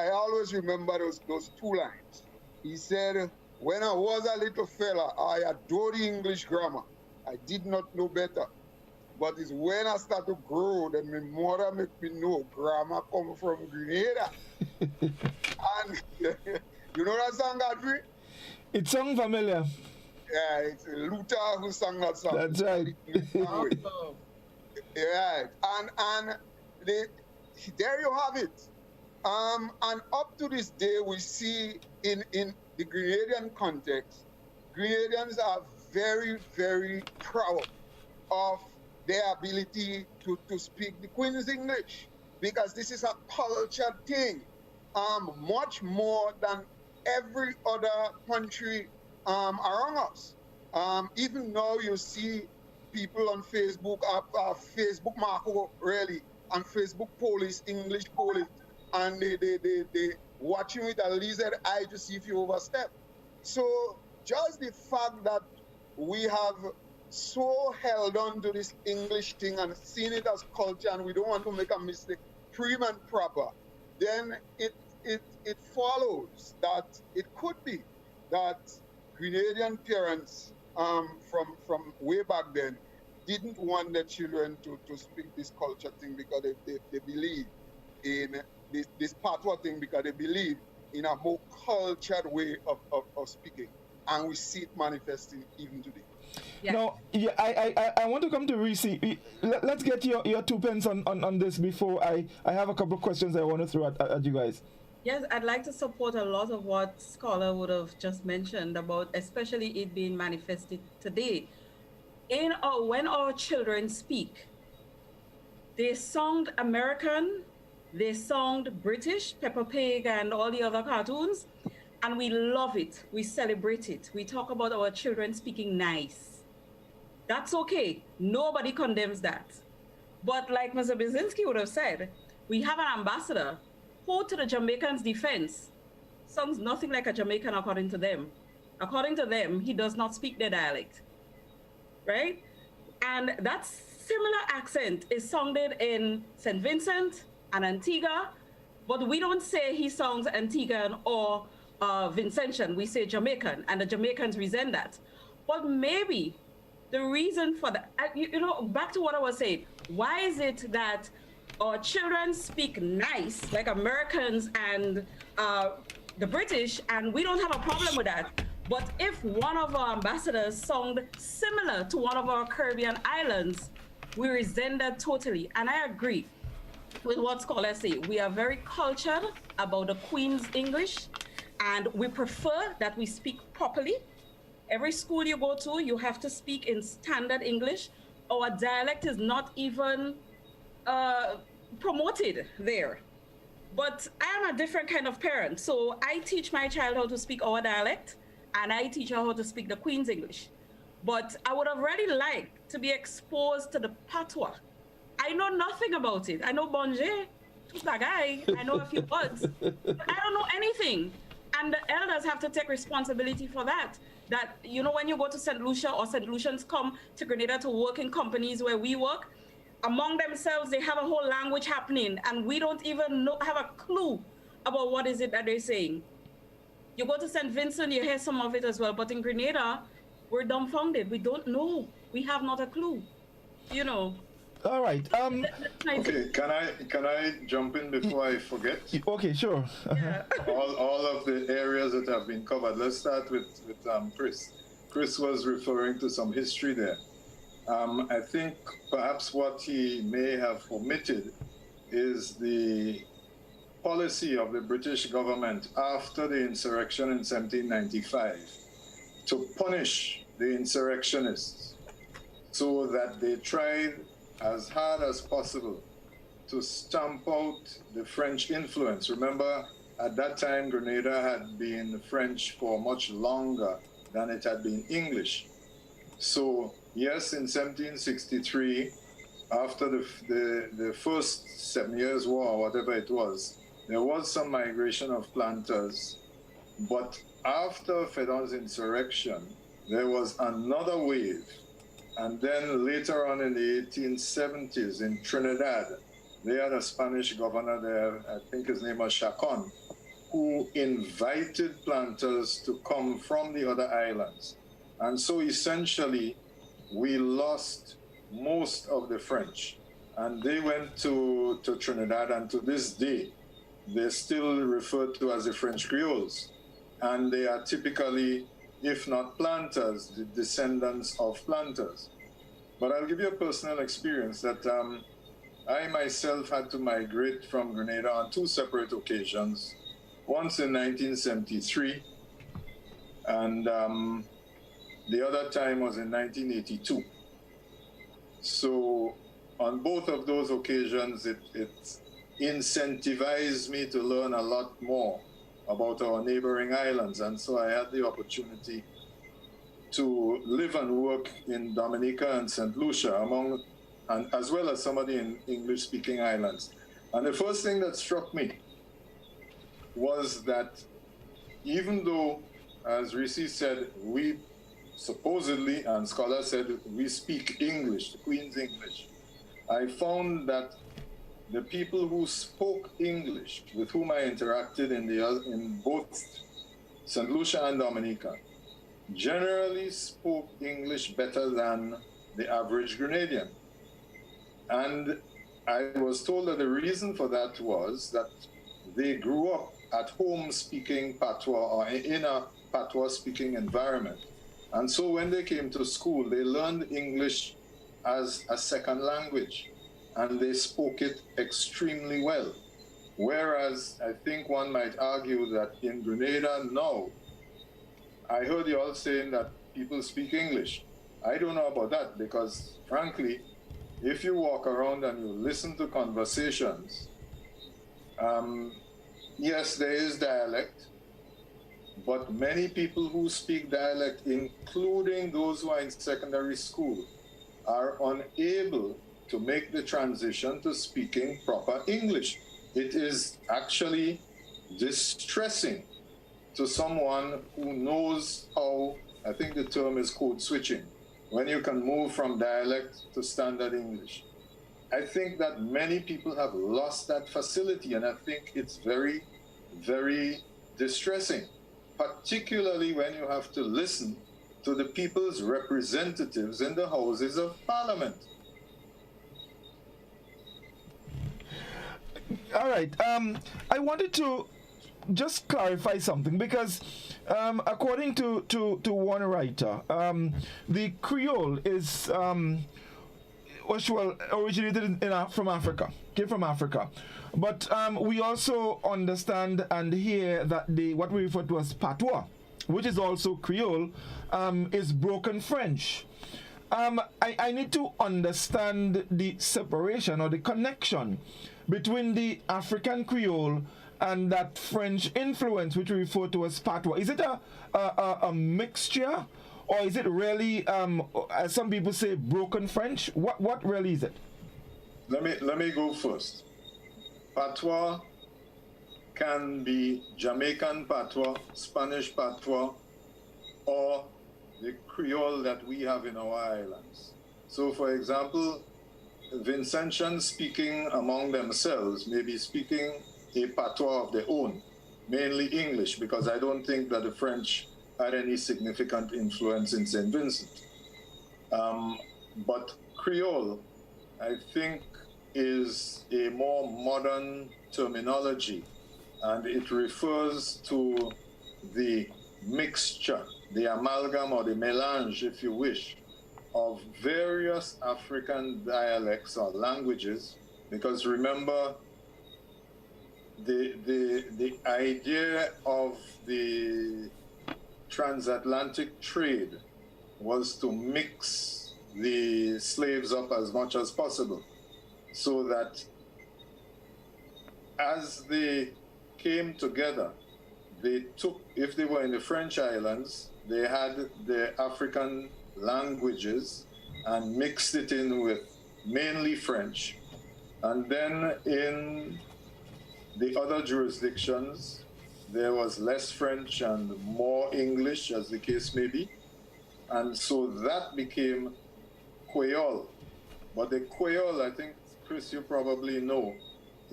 I always remember those two lines. He said, when I was a little fella, I adored the English grammar. I did not know better. But it's when I start to grow that my mother make me know grammar come from Grenada. And you know that song, Godfrey? It sounds familiar. Yeah, it's Luther who sang that song. That's right. Yeah, and they, there you have it. And up to this day, we see in the Grenadian context, Grenadians are very, very proud of their ability to speak the Queen's English, because this is a cultured thing, much more than every other country around us. Even now, you see people on Facebook, Facebook Marco, really, and Facebook police, English police, and they watching with a lizard eye to see if you overstep. So just the fact that we have so held on to this English thing and seen it as culture, and we don't want to make a mistake, prim and proper, then it follows that it could be that Grenadian parents from way back then didn't want their children to speak this culture thing, because they believe in this patois thing, because they believe in a more cultured way of speaking. And we see it manifesting even today. Yeah. Now, yeah, I want to come to Reece. Let's get your 2 pence on this before I have a couple of questions I want to throw at you guys. Yes, I'd like to support a lot of what Scholar would have just mentioned about, especially it being manifested today. When our children speak, they sound American, they sound British, Peppa Pig and all the other cartoons, and we love it. We celebrate it. We talk about our children speaking nice. That's okay. Nobody condemns that. But like Mr. Bierzynski would have said, we have an ambassador who, to the Jamaicans' defense, sounds nothing like a Jamaican according to them. According to them, he does not speak their dialect, right? And that similar accent is sounded in St. Vincent and Antigua, but we don't say he sounds Antiguan or Vincentian. We say Jamaican, and the Jamaicans resent that. But maybe the reason for that, back to what I was saying, why is it that our children speak nice, like Americans and the British, and we don't have a problem with that? But if one of our ambassadors sound similar to one of our Caribbean islands, we resent that totally. And I agree with what scholars say. We are very cultured about the Queen's English, and we prefer that we speak properly. Every school you go to, you have to speak in standard English. Our dialect is not even promoted there. But I am a different kind of parent. So I teach my child how to speak our dialect, and I teach her how to speak the Queen's English. But I would have really liked to be exposed to the patois. I know nothing about it. I know bonjour, tout bagay. I know a few words. But I don't know anything. And the elders have to take responsibility for that. That, when you go to St. Lucia, or St. Lucians come to Grenada to work in companies where we work, among themselves, they have a whole language happening, and we don't even have a clue about what is it that they're saying. You go to St. Vincent, you hear some of it as well, but in Grenada, we're dumbfounded. We don't know. We have not a clue, All right. Okay, can I jump in before I forget? Okay, sure. Yeah. all of the areas that have been covered. Let's start with Chris. Chris was referring to some history there. I think perhaps what he may have omitted is the policy of the British government after the insurrection in 1795 to punish the insurrectionists, so that they tried as hard as possible to stamp out the French influence. Remember, at that time, Grenada had been French for much longer than it had been English. So yes, in 1763, after the first 7 Years' War, or whatever it was, there was some migration of planters. But after Fedon's insurrection, there was another wave. And then later on in the 1870s in Trinidad, they had a Spanish governor there, I think his name was Chacon. who invited planters to come from the other islands. And so essentially, we lost most of the French. And they went to Trinidad, and to this day, they're still referred to as the French Creoles. And they are typically, if not planters, the descendants of planters. But I'll give you a personal experience that I myself had to migrate from Grenada on two separate occasions. Once in 1973, and the other time was in 1982. So on both of those occasions, it incentivized me to learn a lot more about our neighboring islands. And so I had the opportunity to live and work in Dominica and St. Lucia, and as well as some of the English-speaking islands. And the first thing that struck me was that even though, as Reece said, we supposedly, and scholars said, we speak English, the Queen's English, I found that the people who spoke English, with whom I interacted in both St. Lucia and Dominica, generally spoke English better than the average Grenadian. And I was told that the reason for that was that they grew up at home speaking patois, or in a patois speaking environment. And so when they came to school, they learned English as a second language, and they spoke it extremely well. Whereas I think one might argue that in Grenada now, I heard you all saying that people speak English. I don't know about that, because frankly, if you walk around and you listen to conversations, yes, there is dialect, but many people who speak dialect, including those who are in secondary school, are unable to make the transition to speaking proper English. It is actually distressing to someone who knows how, I think the term is code switching, when you can move from dialect to standard English. I think that many people have lost that facility, and I think it's very, very distressing, particularly when you have to listen to the people's representatives in the Houses of Parliament. All right. I wanted to just clarify something, because according to one writer, the Creole is originated from Africa, came from Africa. But we also understand and hear that what we refer to as patois, which is also Creole, is broken French. I need to understand the separation or the connection between the African Creole and that French influence, which we refer to as patois. Is it a mixture, or is it really, as some people say, broken French? What really is it? Let me go first. Patois can be Jamaican patois, Spanish patois, or the Creole that we have in our islands. So, for example, Vincentians speaking among themselves may be speaking a patois of their own, mainly English, because I don't think that the French had any significant influence in St. Vincent. But Creole, I think, is a more modern terminology, and it refers to the mixture, the amalgam or the mélange, if you wish, of various African dialects or languages, because remember, the idea of the transatlantic trade was to mix the slaves up as much as possible, so that as they came together, they took, if they were in the French islands, they had the African languages and mixed it in with mainly French. And then in the other jurisdictions, there was less French and more English, as the case may be. And so that became Creole. But the Creole, I think, Chris, you probably know,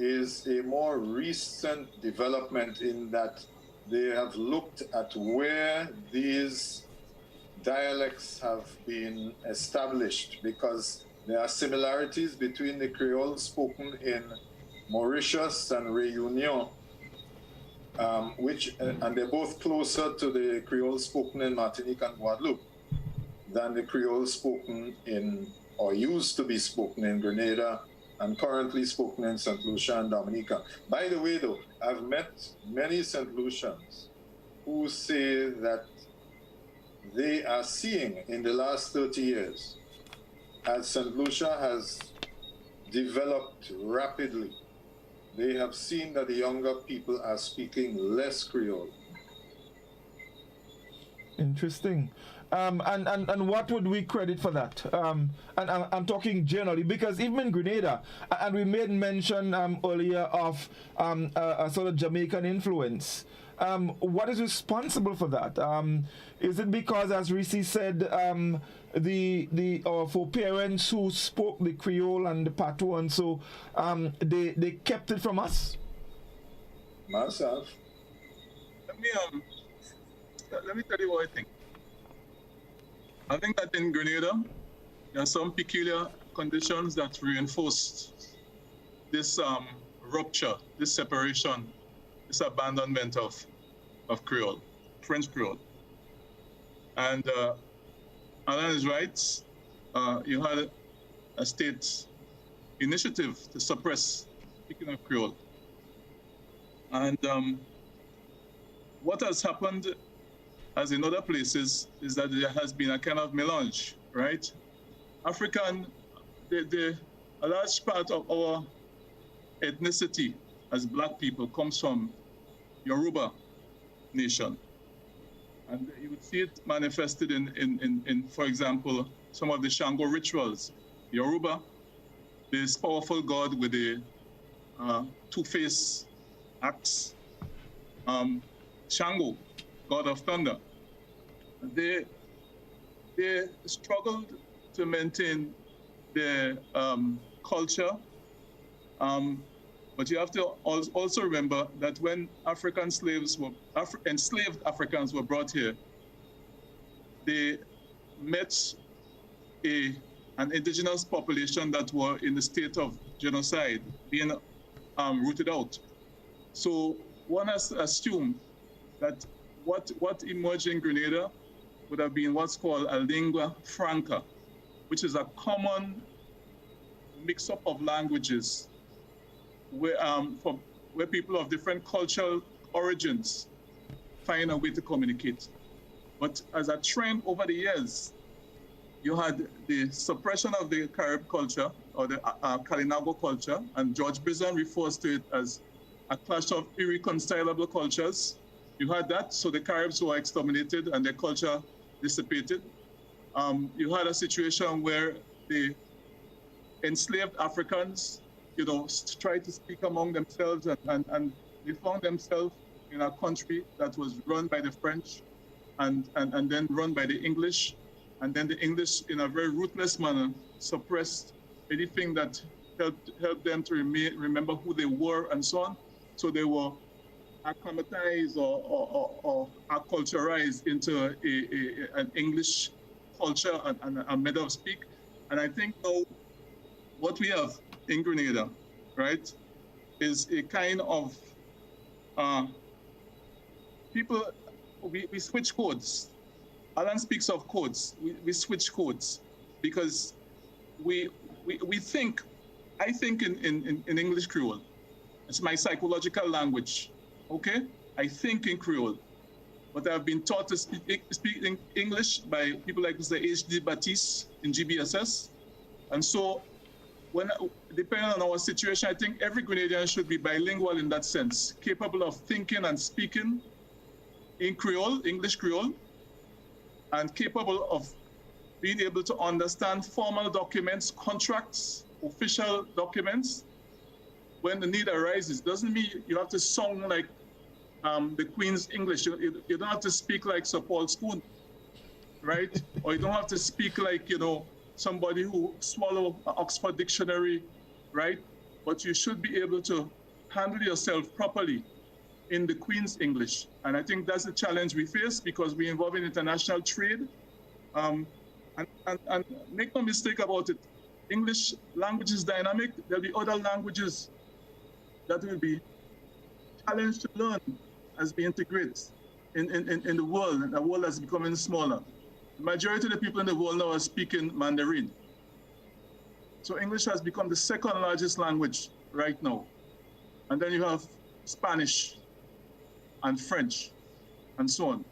is a more recent development in that they have looked at where these dialects have been established, because there are similarities between the Creole spoken in Mauritius and Réunion, and they're both closer to the Creole spoken in Martinique and Guadeloupe than the Creole spoken in, or used to be spoken in, Grenada and currently spoken in St. Lucia and Dominica. By the way, though, I've met many St. Lucians who say that they are seeing in the last 30 years, as St. Lucia has developed rapidly, they have seen that the younger people are speaking less Creole. Interesting. And what would we credit for that? And I'm talking generally, because even in Grenada, and we made mention earlier of a sort of Jamaican influence. What is responsible for that? Is it because, as Reece said, for parents who spoke the Creole and the Patois, and so they kept it from us? Myself. Let me tell you what I think. I think that in Grenada, there are some peculiar conditions that reinforced this rupture, this separation, this abandonment of Creole, French Creole. And Allan is right. You had a state initiative to suppress speaking of Creole. And what has happened, as in other places, is that there has been a kind of melange, right? African, a large part of our ethnicity as Black people comes from Yoruba nation. And you would see it manifested in, for example, some of the Shango rituals. Yoruba, this powerful god with the two-faced axe, Shango, god of thunder. They struggled to maintain their culture, but you have to also remember that when African slaves were enslaved Africans were brought here, they met an indigenous population that were in the state of genocide, being rooted out. So one has to assume that what emerged in Grenada would have been what's called a lingua franca, which is a common mix-up of languages where people of different cultural origins find a way to communicate. But as a trend over the years, you had the suppression of the Carib culture, or the Kalinago culture, and George Bison refers to it as a clash of irreconcilable cultures. You had that, so the Caribs were exterminated and their culture dissipated. You had a situation where the enslaved Africans, tried to speak among themselves, and they found themselves in a country that was run by the French and then run by the English. And then the English, in a very ruthless manner, suppressed anything that helped them to remember who they were and so on. So they were acclimatized or acculturized into an English culture and a method of speak. And I think now what we have in Grenada, right, is a kind of people, we switch codes. Allan speaks of codes. We switch codes because we think, I think in English Creole. It's my psychological language, okay? I think in Creole, but I've been taught to speak in English by people like Mr. H.D. Baptiste in GBSS. And so depending on our situation, I think every Grenadian should be bilingual in that sense, capable of thinking and speaking in Creole, English Creole, and capable of being able to understand formal documents, contracts, official documents, when the need arises. Doesn't mean you have to sound like the Queen's English. You don't have to speak like Sir Paul Spoon, right? Or you don't have to speak like, somebody who swallowed an Oxford dictionary, right? but you should be able to handle yourself properly in the Queen's English. And I think that's the challenge we face because we involve in international trade. And make no mistake about it, English language is dynamic. There'll be other languages that will be challenged to learn as we integrate in the world, and the world that's becoming smaller. The majority of the people in the world now are speaking Mandarin. So English has become the second largest language right now. And then you have Spanish and French and so on.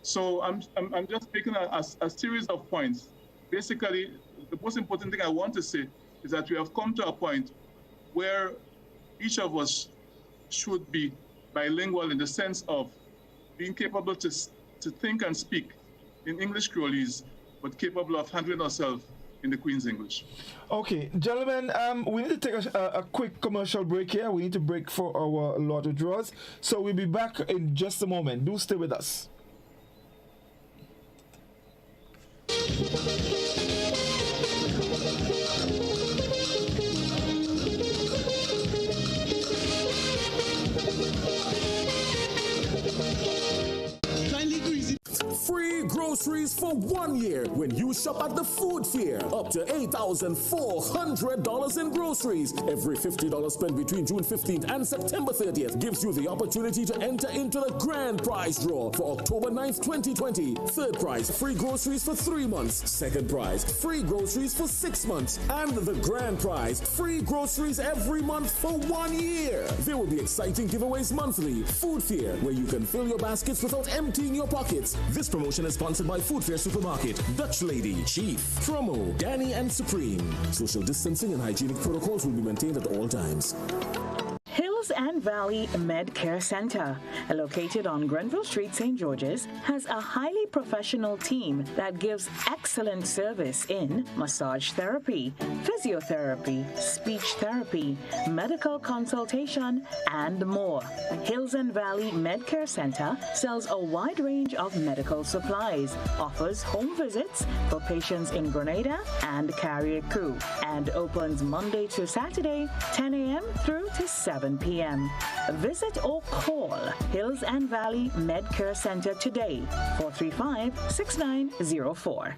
So I'm just making a series of points. Basically, the most important thing I want to say is that we have come to a point where each of us should be bilingual in the sense of being capable to think and speak in English Creolese, but capable of handling ourselves in the Queen's English. Okay, gentlemen, we need to take a quick commercial break here. We need to break for our lotto draws. So we'll be back in just a moment. Do stay with us. Free groceries for 1 year when you shop at the food fair. Up to $8,400 in groceries. Every $50 spent between June 15th and September 30th gives you the opportunity to enter into the grand prize draw for October 9th, 2020. Third prize, free groceries for 3 months. Second prize, free groceries for 6 months. And the grand prize, free groceries every month for 1 year. There will be exciting giveaways monthly. Food fair, where you can fill your baskets without emptying your pockets. This promotion is sponsored by Food Fair Supermarket, Dutch Lady, Chief, Promo, Danny, and Supreme. Social distancing and hygienic protocols will be maintained at all times. Hills and Valley Med Care Center, located on Grenville Street, St. George's, has a highly professional team that gives excellent service in massage therapy, physiotherapy, speech therapy, medical consultation, and more. Hills and Valley Med Care Center sells a wide range of medical supplies, offers home visits for patients in Grenada and Carrier Crew, and opens Monday to Saturday, 10 a.m. through to 7 p.m. Visit or call Hills and Valley Med Care Center today, 435-6904.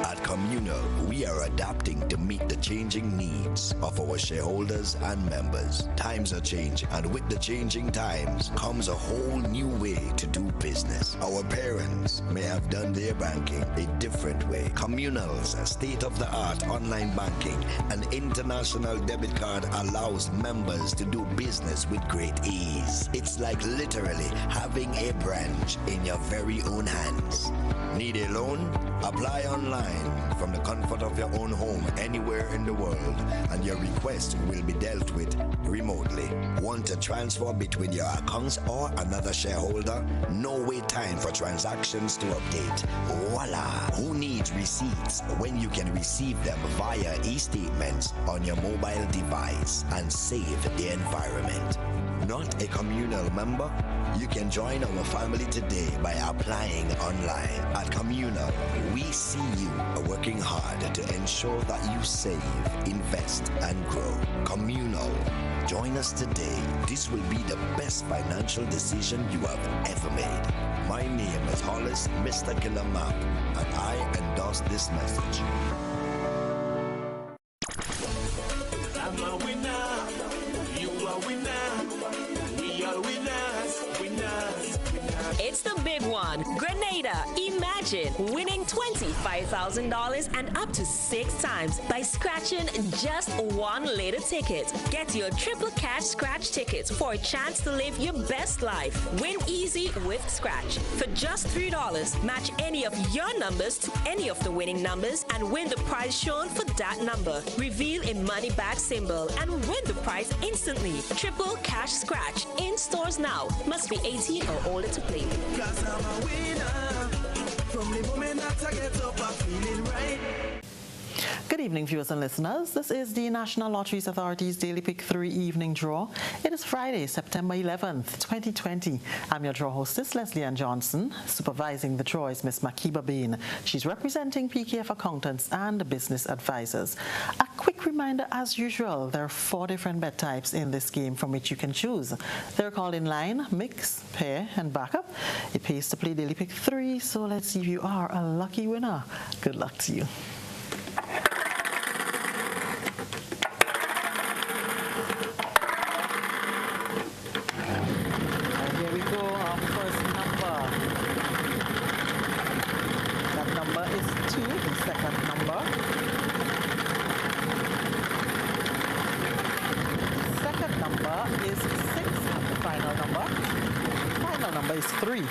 At Communal, we are adapting to meet the changing needs of our shareholders and members. Times are changing, and with the changing times comes a whole new way to do business. Our parents may have done their banking a different way. Communal's state-of-the-art online banking and international debit card allows members to do business with great ease. It's like literally having a branch in your very own hands. Need a loan? Apply online from the comfort of your own home anywhere in the world, and your request will be dealt with remotely. Want to transfer between your accounts or another shareholder? No wait time for transactions to update. Voila! Who needs receipts when you can receive them via e-statements on your mobile device and save the environment? Not a Communal member? You can join our family today by applying online. At Communal, we see you working hard to ensure that you save, invest, and grow. Communal. Join us today. This will be the best financial decision you have ever made. My name is Hollis, Mr. Killer Map, and I endorse this message. I'm a winner. You are winner. We are winners. Winners. It's the big one. Grenada. Imagine winning $25,000 and up to 6 times by scratching just one little ticket. Get your triple cash scratch tickets for a chance to live your best life. Win easy with Scratch. For just $3, match any of your numbers to any of the winning numbers and win the prize shown for that number. Reveal a money back symbol and win the prize instantly. Triple cash scratch in stores now. Must be 18 or older to play. Cause I'm a winner. From the moment that I get up, I'm feeling right. Good evening, viewers and listeners. This is the National Lotteries Authority's Daily Pick 3 evening draw. It is Friday, September 11th, 2020. I'm your draw hostess, Leslie Ann Johnson. Supervising the draw is Miss Makiba Bain. She's representing PKF accountants and business advisors. A quick reminder, as usual, there are 4 different bet types in this game from which you can choose. They're called in line, mix, pair, and backup. It pays to play Daily Pick 3, so let's see if you are a lucky winner. Good luck to you.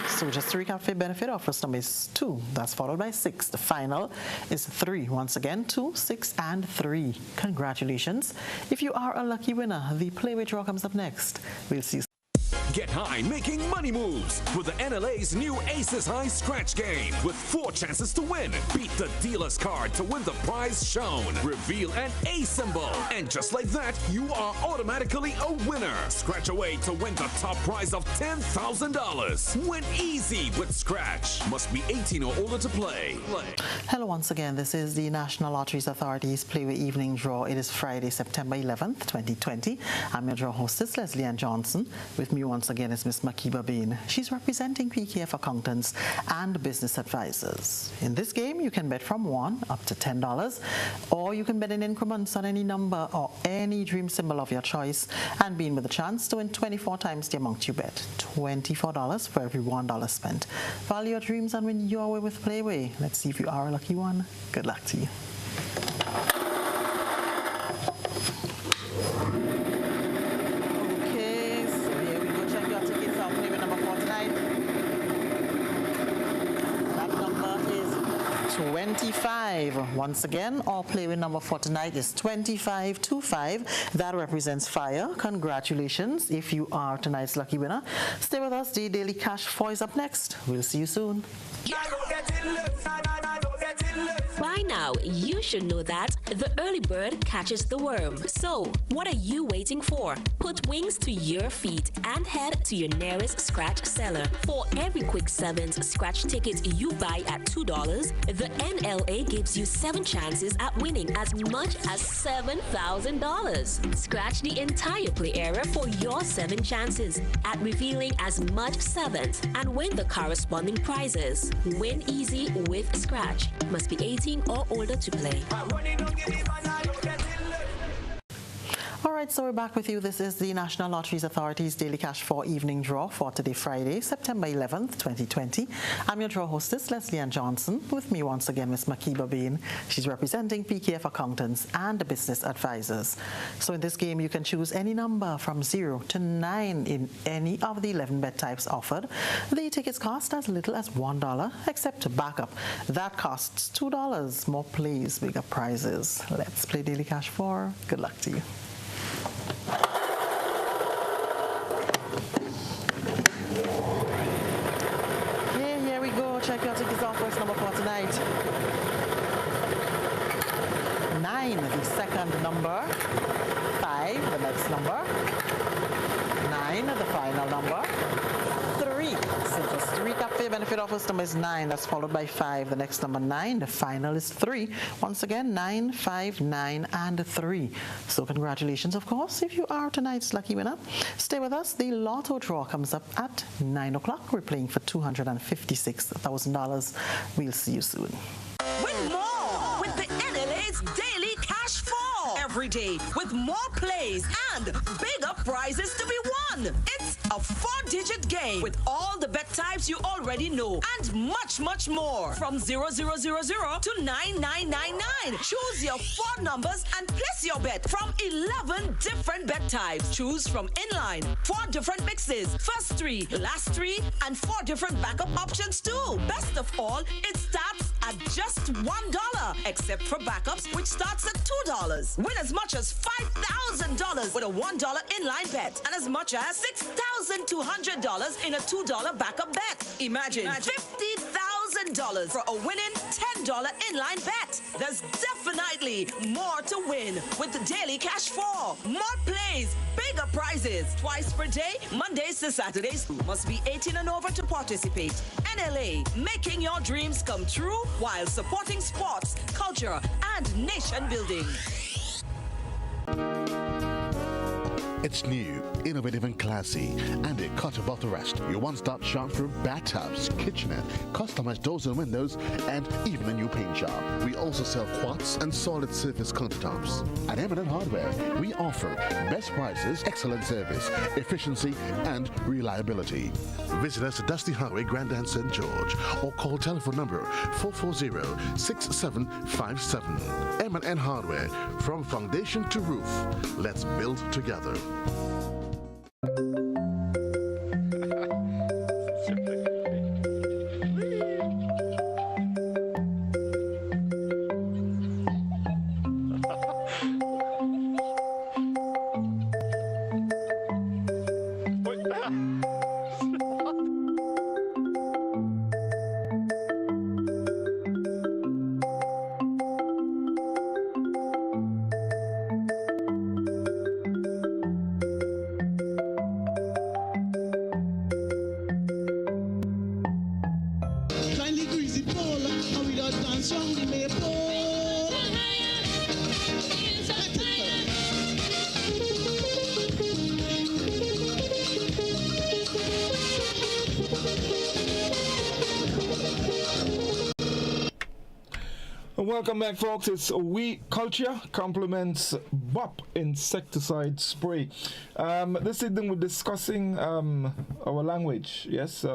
So just to recap for your benefit, our first number is 2. That's followed by 6. The final is 3. Once again, 2, 6, and 3. Congratulations. If you are a lucky winner, the Playway draw comes up next. We'll see you. Get high making money moves with the NLA's new Aces High Scratch game with 4 chances to win. Beat the dealer's card to win the prize shown. Reveal an A symbol. And just like that, you are automatically a winner. Scratch away to win the top prize of $10,000. Win easy with Scratch. Must be 18 or older to play. Hello once again. This is the National Lotteries Authority's Playway evening draw. It is Friday, September 11th, 2020. I'm your draw hostess, Leslie Ann Johnson. With me once again is Miss Makiba Bain. She's representing PKF accountants and business advisors. In this game, you can bet from $1 up to $10, or you can bet in increments on any number or any dream symbol of your choice, and being with a chance to win 24 times the amount you bet. $24 for every $1 spent. Value your dreams and win your way with Playway. Let's see if you are a lucky one. Good luck to you. Once again, our Playway number for tonight is 2525. That represents fire. Congratulations if you are tonight's lucky winner. Stay with us. The Daily Cash 4 is up next. We'll see you soon. By now, you should know that the early bird catches the worm. So, what are you waiting for? Put wings to your feet and head to your nearest scratch seller. For every quick 7s scratch ticket you buy at $2, the NLA gives you 7 chances at winning as much as $7,000. Scratch the entire play area for your 7 chances at revealing as much 7s and win the corresponding prizes. Win easy with Scratch. Must be 18 or older to play. All right, so we're back with you. This is the National Lotteries Authority's Daily Cash 4 evening draw for today, Friday, September 11th, 2020. I'm your draw hostess, Leslie Ann Johnson. With me once again, Miss Makiba Bain. She's representing PKF accountants and business advisors. So in this game, you can choose any number from 0 to 9 in any of the 11 bet types offered. The tickets cost as little as $1, except backup. That costs $2. More plays, bigger prizes. Let's play Daily Cash 4. Good luck to you. Here we go. Check your tickets off. First number for tonight. 9, the second number. 5, the next number. 9, the final number. 3. So just to recap for your benefit, our first number is 9. That's followed by 5. The next number 9. The final is 3. Once again, 9, 5, 9, and 3. So congratulations, of course, if you are tonight's lucky winner. Stay with us. The lotto draw comes up at 9 o'clock. We're playing for $256,000. We'll see you soon. Win more with the NLA's Daily Cash 4. Every day with more plays and bigger prizes to be won. It's a 4-digit game with all the bet types you already know and much, much more. From 0000 to 9999. Choose your 4 numbers and place your bet from 11 different bet types. Choose from inline, 4 different mixes, first 3, last 3, and 4 different backup options too. Best of all, it starts at just $1, except for backups, which starts at $2. Win as much as $5,000 with a $1 inline bet and as much as $6,200 in a $2 backup bet. Imagine $50,000 $1 for a winning $10 inline bet. There's definitely more to win with the Daily Cash 4. More plays, bigger prizes. Twice per day, Mondays to Saturdays. Must be 18 and over to participate. NLA, making your dreams come true while supporting sports, culture, and nation building. It's new, innovative and classy, and it cut above the rest. Your one-stop shop for bathtubs, kitchenette, customized doors and windows, and even a new paint job. We also sell quartz and solid surface countertops. At M&N Hardware, we offer best prices, excellent service, efficiency, and reliability. Visit us at Dusty Highway, Grandin, St. George, or call telephone number 440-6757. M&N Hardware, from foundation to roof. Let's build together. Welcome back, folks. It's OUI Culture compliments BOP insecticide spray. This evening we're discussing our language. Yes,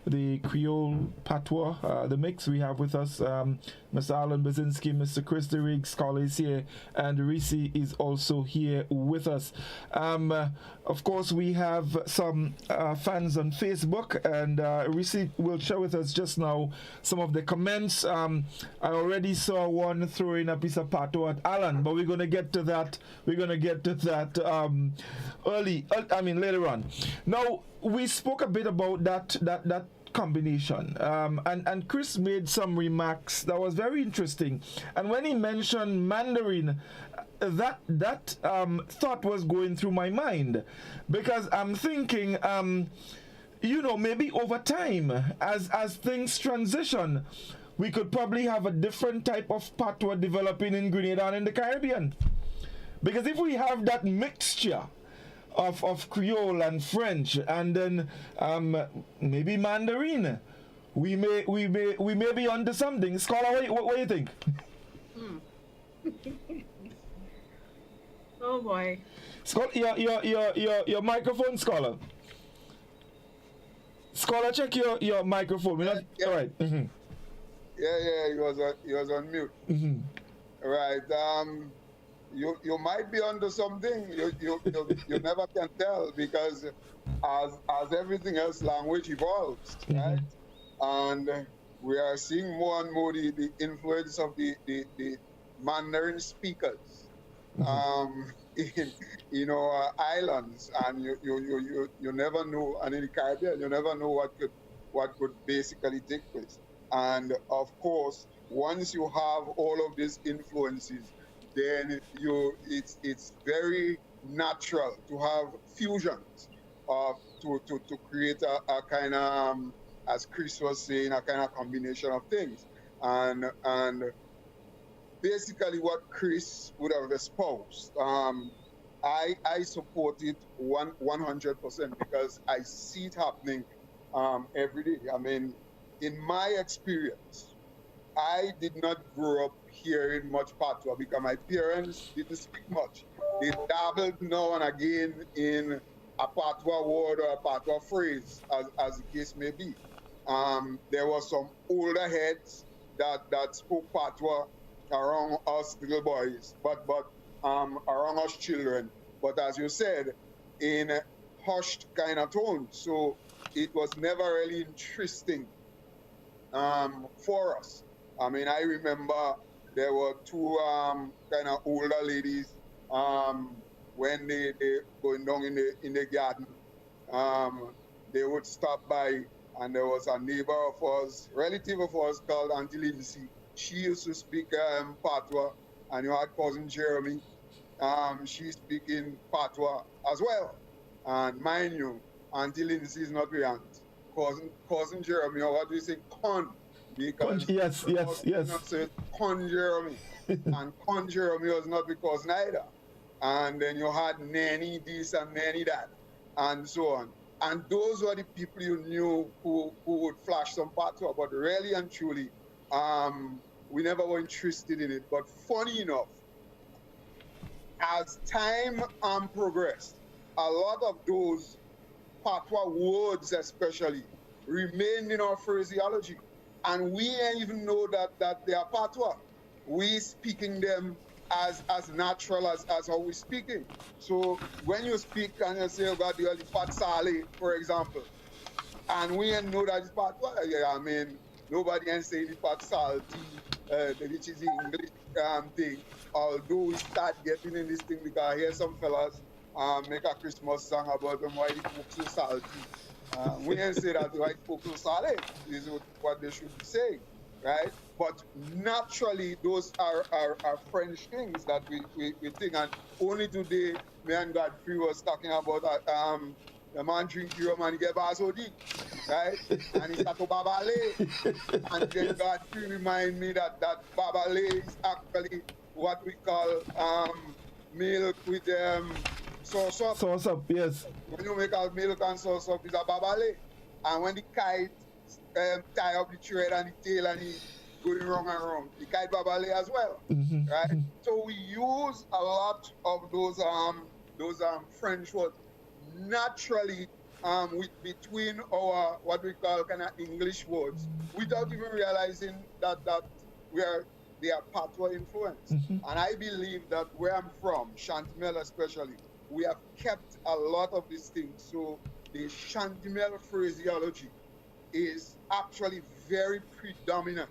the Creole patois, the mix. We have with us Mr. Allan Bierzynski, Mr. Chris Derrick, Scholar is here, and Reece is also here with us. Of course, we have some fans on Facebook, and Reece will share with us just now some of the comments. I already saw one throwing a piece of patois at Allan, but we're going to get to that. We're going to get to that later on. Now, we spoke a bit about that combination, and Chris made some remarks that was very interesting. And when he mentioned Mandarin, that thought was going through my mind, because I'm thinking, maybe over time, as things transition, we could probably have a different type of patois developing in Grenada and in the Caribbean. Because if we have that mixture of Creole and French, and then maybe Mandarin, we may be onto something. Scholar, what do you think? Oh boy. Scholar, your microphone, Scholar. Scholar, check your microphone. Yeah. All right. Mm-hmm. Yeah, he was on mute. Mm-hmm. Right. You might be onto something. You never can tell, because as everything else, language evolves, right? And we are seeing more and more the influence of the Mandarin speakers in our islands, and you never know, and in the Caribbean you never know what could basically take place. And of course, once you have all of these influences, then it's very natural to have fusions to create a kind of, as Chris was saying, a kind of combination of things. And basically what Chris would have espoused, I support it 100%, because I see it happening every day. I mean, in my experience, I did not grow up hearing much patois because my parents didn't speak much. They dabbled now and again in a patois word or a patois phrase, as the case may be. There were some older heads that spoke patois around us little boys, but around us children. But as you said, in a hushed kind of tone. So it was never really interesting for us. I mean, I remember there were two kind of older ladies when they going down in the garden. They would stop by And there was a neighbor of ours, relative of ours called Auntie Lindsay. She used to speak Patois, and you had cousin Jeremy. She's speaking Patois as well. And mind you, Auntie Lindsay is not my aunt. Cousin Jeremy, or what do you say, Con? Because yes. Not say Con Jeremy. And Con Jeremy was not because neither. And then you had Nanny this and Nanny that, and so on. And those were the people you knew who would flash some patois, but really and truly, we never were interested in it. But funny enough, as time progressed, a lot of those patois words especially remained in our phraseology. And we didn't even know that they are patois. We speaking them as natural as how we speaking. So when you speak and you say about the pat sale, for example, and we didn't know that it's patois, I mean, nobody can say the pat salty, which is the English thing. Although we start getting in this thing because I hear some fellas make a Christmas song about them, why the cook so salty. We didn't say that white folk so salty is what they should be saying, right? But naturally, those are French things that we think. And only today, me and Godfrey was talking about the man drink rum and he get basodi, right? And he start to babale. And then Godfrey remind me that babale is actually what we call milk with sauce up. Sauce up, yes. When you make out milk and sauce up, it's a babale. And when the kite tie up the thread and the tail and he going wrong and wrong, the kite babale as well, right? So we use a lot of those French words naturally between our what we call kind of English words, without even realizing that they are patois influence. And I believe that where I'm from, Chantemelle especially, we have kept a lot of these things. So the Chantemelle phraseology is actually very predominant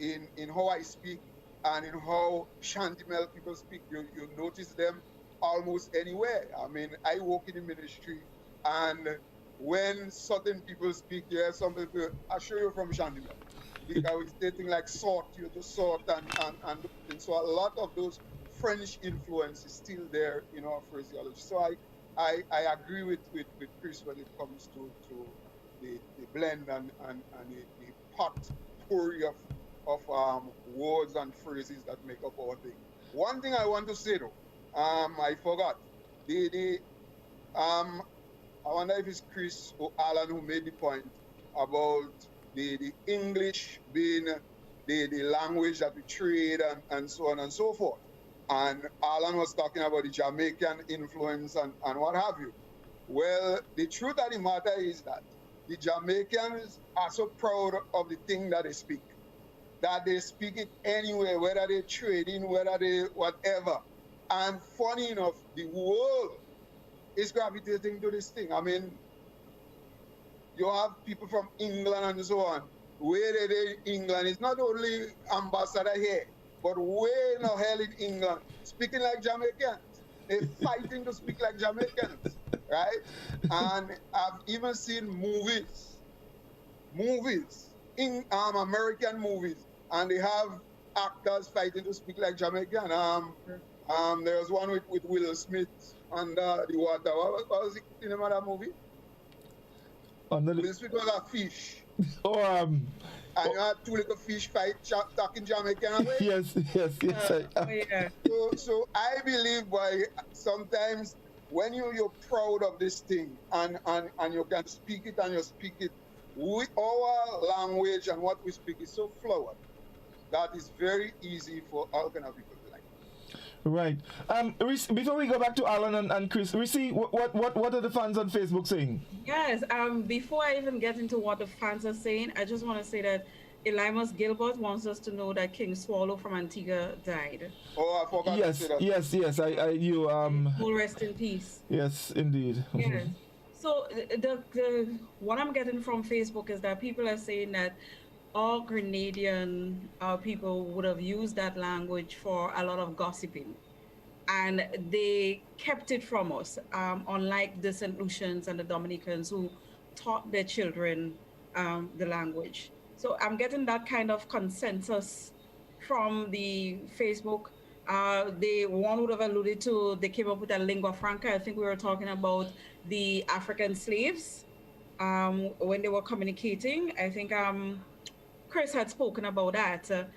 in how I speak and in how Chantemelle people speak. You notice them almost anywhere. I mean, I work in the ministry, and when certain people speak, you hear some people, I show you from Chantemelle, because we're stating like sort, you to sort, and so a lot of those French influence is still there in our phraseology. So I agree with Chris when it comes to the blend and the potpourri of words and phrases that make up our thing. One thing I want to say though, I forgot. I wonder if it's Chris or Allan who made the point about the English being the language that we trade and so on and so forth. And Allan was talking about the Jamaican influence and what have you. Well, the truth of the matter is that the Jamaicans are so proud of the thing that they speak it anywhere, whether they trading, whether they whatever. And funny enough, the world is gravitating to this thing. I mean, you have people from England and so on. Where they in England, it's not only ambassador here, but way in the hell in England, speaking like Jamaicans. They're fighting to speak like Jamaicans, right? And I've even seen movies, in American movies, and they have actors fighting to speak like Jamaican. There was one with Will Smith under the water. What was the name of that movie? Will Smith was a fish. And you had two little fish fight talking Jamaican away. Yes. So I believe by sometimes when you're proud of this thing and you can speak it and you speak it, our language and what we speak is so fluid that is very easy for all kind of people to like. Right. Reece, before we go back to Allan and Chris, Reece, what are the fans on Facebook saying? Yes. Before I even get into what the fans are saying, I just want to say that Elimus Gilbert wants us to know that King Swallow from Antigua died. Oh, I forgot to say that. Yes. Will rest in peace. Yes, indeed. Yes. So the what I'm getting from Facebook is that people are saying that all Grenadian people would have used that language for a lot of gossiping, and they kept it from us, unlike the St. Lucians and the Dominicans who taught their children the language. So I'm getting that kind of consensus from the Facebook. One would have alluded to, they came up with a lingua franca. I think we were talking about the African slaves when they were communicating. I think Chris had spoken about that.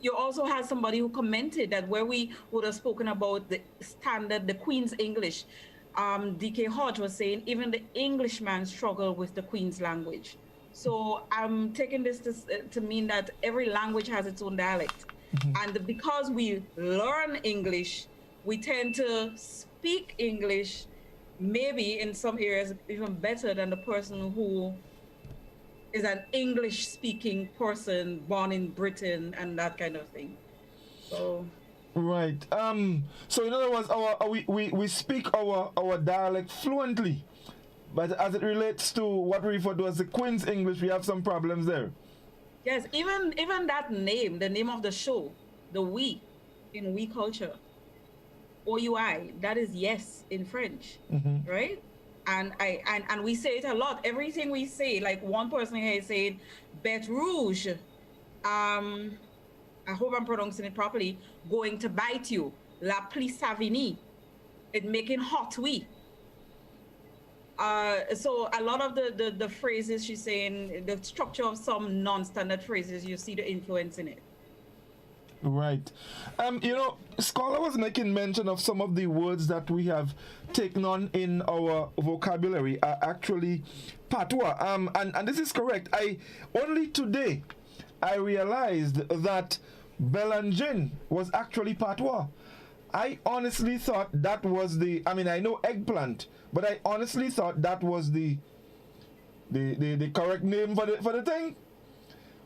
You also had somebody who commented that where we would have spoken about the standard, the Queen's English, DK Hodge was saying even the Englishman struggled with the Queen's language. So I'm taking this to mean that every language has its own dialect. And because we learn English, we tend to speak English, maybe in some areas even better than the person who is an English-speaking person born in Britain and that kind of thing. So. Right. So in other words, we speak our dialect fluently, but as it relates to what we refer to as the Queen's English, we have some problems there. Yes, even that name, the name of the show, the we, in we culture, OUI, that is yes in French, right? And we say it a lot. Everything we say, like one person here is saying, Bête Rouge, I hope I'm pronouncing it properly, going to bite you, La Pluie Savigny, it making hot we. So a lot of the phrases she's saying, the structure of some non-standard phrases, you see the influence in it. Right. You know, Scholar was making mention of some of the words that we have taken on in our vocabulary are actually patois. And this is correct. Only today I realized that Belangin was actually patois. I honestly thought that was I know eggplant, but I honestly thought that was the correct name for the thing.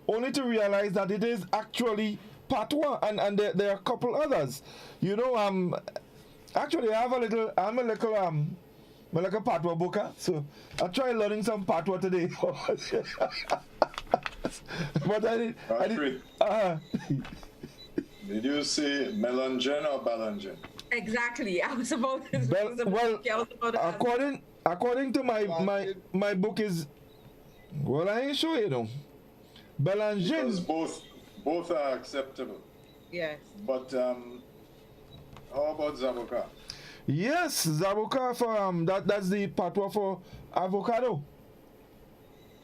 Only to realize that it is actually patois, and there are a couple others. You know, actually I'm a patois booker, so I'll try learning some patois today. But I did. Did you say Melangin or Balangin? Exactly. I was about to. According to my book is, well, I ain't sure, you know. Belangin. Because both are acceptable. Yes. But how about Zabuka? Yes, Zabuka for that's the patois for avocado.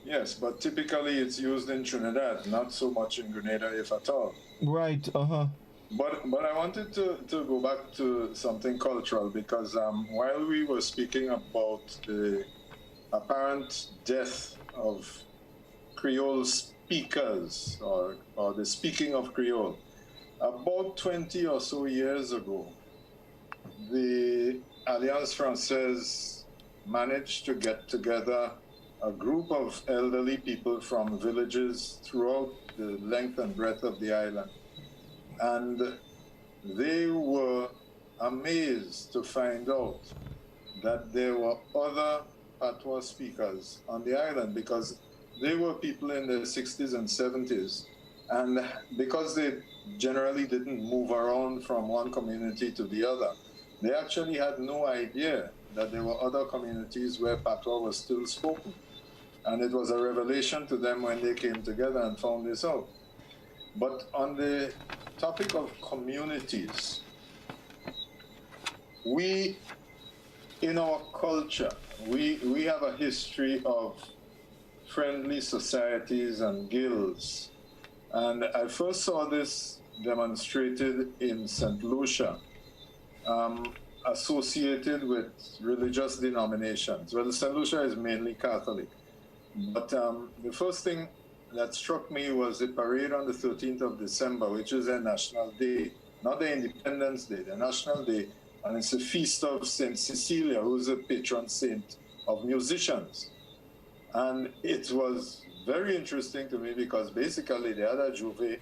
Yes, but typically it's used in Trinidad, not so much in Grenada, if at all. Right. But I wanted to go back to something cultural, because while we were speaking about the apparent death of Creole speakers or the speaking of Creole, about 20 or so years ago, the Alliance Française managed to get together a group of elderly people from villages throughout the length and breadth of the island. And they were amazed to find out that there were other patois speakers on the island, because they were people in their 60s and 70s. And because they generally didn't move around from one community to the other, they actually had no idea that there were other communities where patois was still spoken. And it was a revelation to them when they came together and found this out. But on the topic of communities, we, in our culture, we have a history of friendly societies and guilds. And I first saw this demonstrated in St. Lucia, associated with religious denominations. Well, St. Lucia is mainly Catholic. But the first thing that struck me was the parade on the 13th of December, which is a national day, not the Independence Day, the national day. And it's a feast of St. Cecilia, who's a patron saint of musicians. And it was very interesting to me, because basically they had a juve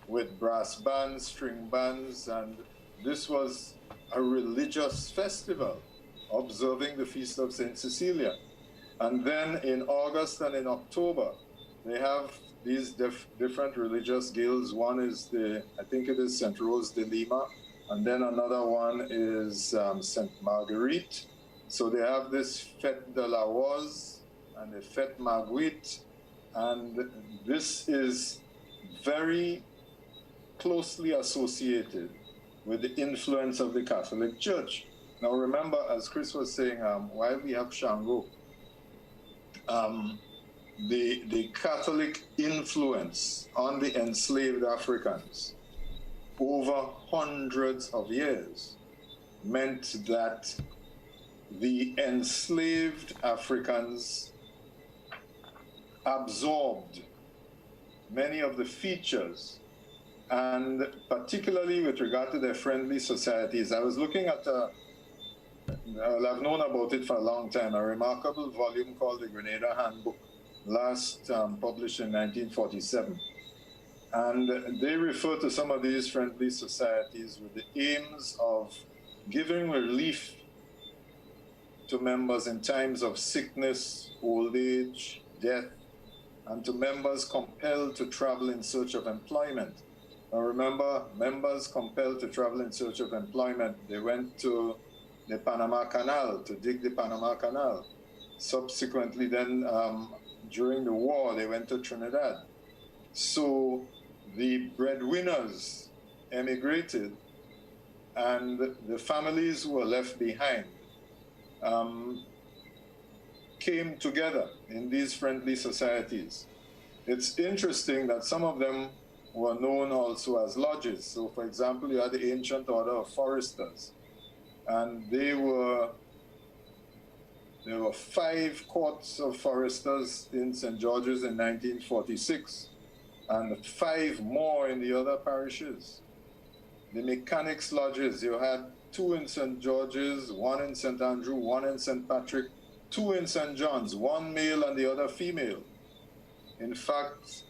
with brass bands, string bands, and this was a religious festival observing the feast of St. Cecilia. And then in August and in October, they have these different religious guilds. One is I think it is St. Rose de Lima, and then another one is St. Marguerite. So they have this Fête de la Rose, and the Fête Marguerite, and this is very closely associated with the influence of the Catholic Church. Now remember, as Chris was saying, while we have Shango, the Catholic influence on the enslaved Africans over hundreds of years meant that the enslaved Africans absorbed many of the features, and particularly with regard to their friendly societies. I was looking at I've known about it for a long time, a remarkable volume called the Grenada Handbook, last published in 1947. And they refer to some of these friendly societies with the aims of giving relief to members in times of sickness, old age, death, and to members compelled to travel in search of employment. Now remember, members compelled to travel in search of employment, they went to the Panama Canal to dig the Panama Canal. Subsequently then, during the war, they went to Trinidad. So the breadwinners emigrated, and the families who were left behind came together in these friendly societies. It's interesting that some of them were known also as lodges. So for example, you had the Ancient Order of Foresters, and there were 5 courts of foresters in St. George's in 1946, and 5 more in the other parishes. The mechanics lodges, you had 2 in St. George's, 1 in St. Andrew, 1 in St. Patrick, 2 in St. John's, 1 male and the other female. In fact,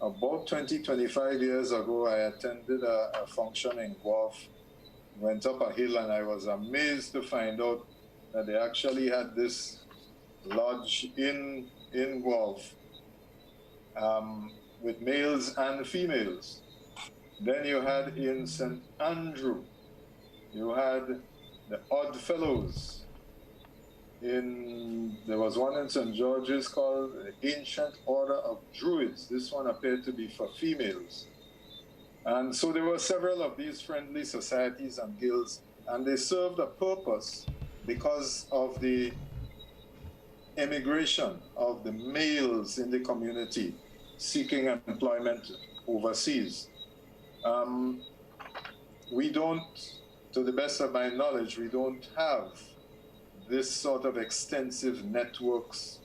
about 25 years ago, I attended a function in Guelph, went up a hill, and I was amazed to find out that they actually had this lodge in Guelph with males and females. Then you had in St. Andrew, you had the Odd Fellows. There was one in St. George's called the Ancient Order of Druids. This one appeared to be for females. And so there were several of these friendly societies and guilds, and they served a purpose because of the immigration of the males in the community seeking employment overseas. We don't, to the best of my knowledge, we don't have this sort of extensive networks,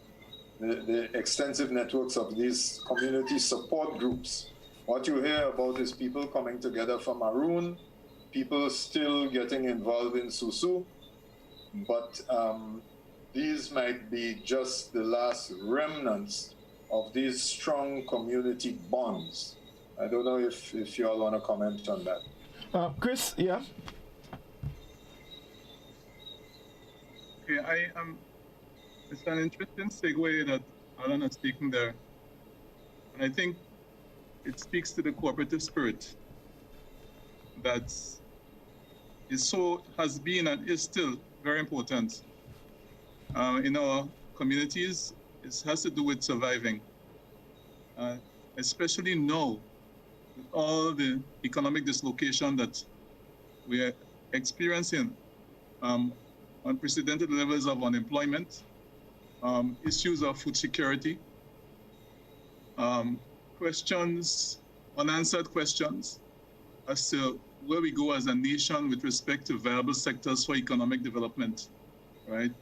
the extensive networks of these community support groups. What you hear about is people coming together from Maroon, people still getting involved in Susu, but these might be just the last remnants of these strong community bonds. I don't know if you all want to comment on that. Chris, yeah? Okay, it's an interesting segue that Allan has taken there. And I think it speaks to the cooperative spirit that has been and is still very important in our communities. It has to do with surviving, especially now with all the economic dislocation that we are experiencing, unprecedented levels of unemployment, issues of food security, unanswered questions as to where we go as a nation with respect to viable sectors for economic development, right?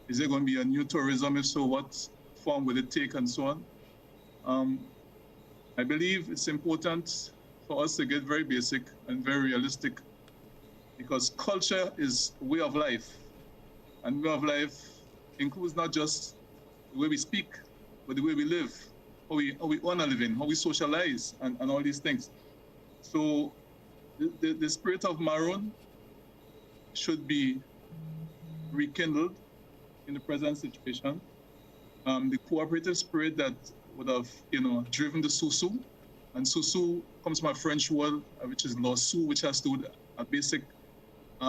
Is there going to be a new tourism? If so, what form will it take, and so on? I believe it's important for us to get very basic and very realistic, because culture is way of life, and way of life includes not just the way we speak, but the way we live, how we earn a living, how we socialize, and all these things. So the spirit of Maroon should be rekindled in the present situation. The cooperative spirit that would have, driven the Susu, and Susu comes from a French word, which is la sou, which has to do with a basic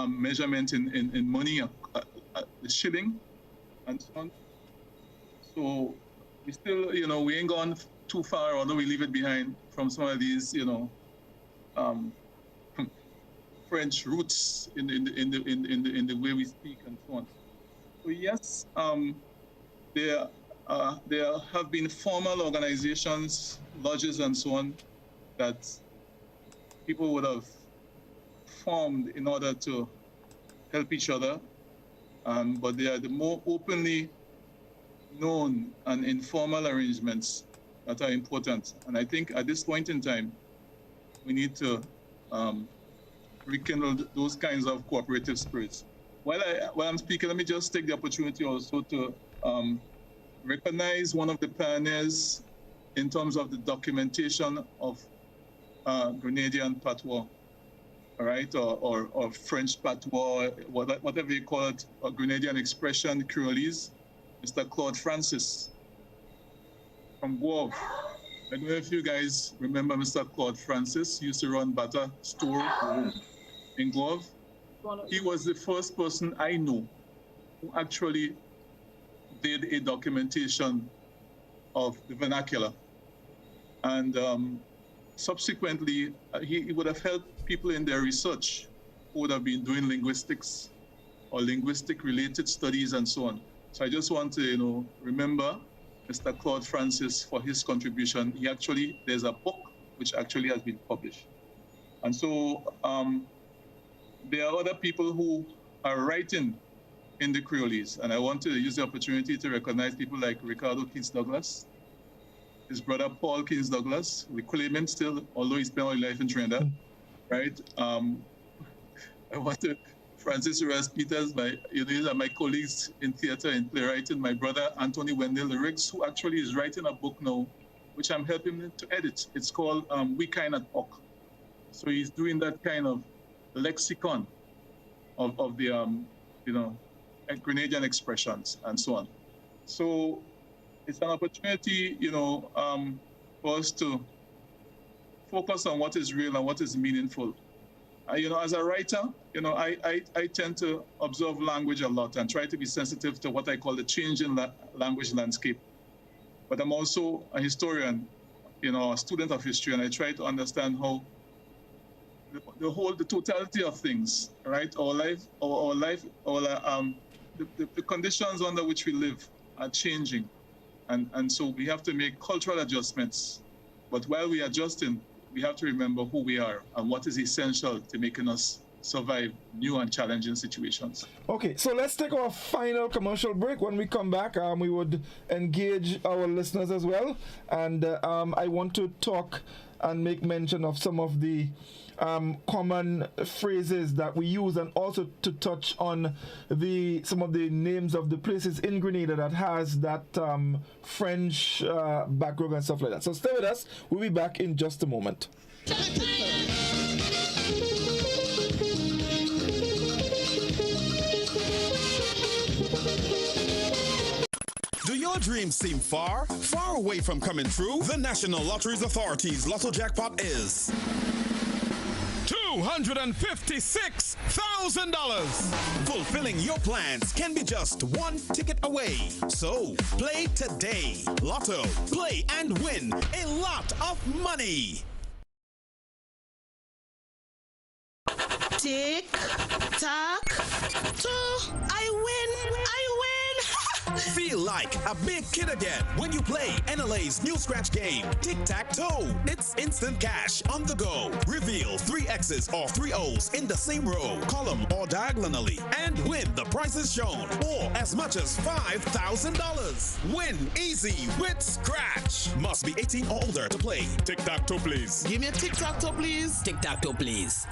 measurement in money, the shilling, and so on. So we still, we ain't gone too far, although we leave it behind from some of these, French roots in the way we speak and so on. So yes, there have been formal organizations, lodges and so on, that people would have formed in order to help each other. But they are the more openly known and informal arrangements that are important. And I think at this point in time, we need to rekindle those kinds of cooperative spirits. While I'm speaking, let me just take the opportunity also to recognize one of the pioneers in terms of the documentation of Grenadian patois, all right, or French patois, whatever you call it, or Grenadian expression, Creolese, Mr. Claude Francis from Guave. I don't know if you guys remember Mr. Claude Francis. He used to run butter store in Guave. He was the first person I know who actually did a documentation of the vernacular. And subsequently, he would have helped people in their research who would have been doing linguistics or linguistic-related studies and so on. So I just want to, remember Mr. Claude Francis for his contribution. There's a book which actually has been published. And so there are other people who are writing in the Creolese. And I want to use the opportunity to recognize people like Ricardo Keats Douglas, his brother Paul Keats Douglas. We claim him still, although he spent all his life in Trinidad, right? I want to, Francis Ruas Peters, these are my colleagues in theater and playwriting, my brother Anthony Wendell Riggs, who actually is writing a book now, which I'm helping him to edit. It's called We Cannot Talk. So he's doing that kind of lexicon of the, Grenadian expressions and so on. So it's an opportunity, for us to focus on what is real and what is meaningful. As a writer, I tend to observe language a lot and try to be sensitive to what I call the changing language landscape. But I'm also a historian, a student of history, and I try to understand how the totality of things, right? The conditions under which we live are changing. And so we have to make cultural adjustments. But while we're adjusting, we have to remember who we are and what is essential to making us survive new and challenging situations. Okay, so let's take our final commercial break. When we come back, we would engage our listeners as well. And I want to talk and make mention of some of the common phrases that we use, and also to touch on some of the names of the places in Grenada that has that French background and stuff like that. So stay with us. We'll be back in just a moment. Do your dreams seem far away from coming true? The National Lotteries Authority's Lotto Jackpot is $256,000. Fulfilling your plans can be just one ticket away. So play today. Lotto. Play and win a lot of money. Tick, tock, toe. I win. Feel like a big kid again when you play NLA's new scratch game, Tic-Tac-Toe. It's instant cash on the go. Reveal 3 X's or 3 O's in the same row, column, or diagonally, and win the prizes shown, or as much as $5,000. Win easy with Scratch. Must be 18 or older to play. Tic-Tac-Toe, please. Give me a tic-tac-toe, please. Tic-tac-toe, please.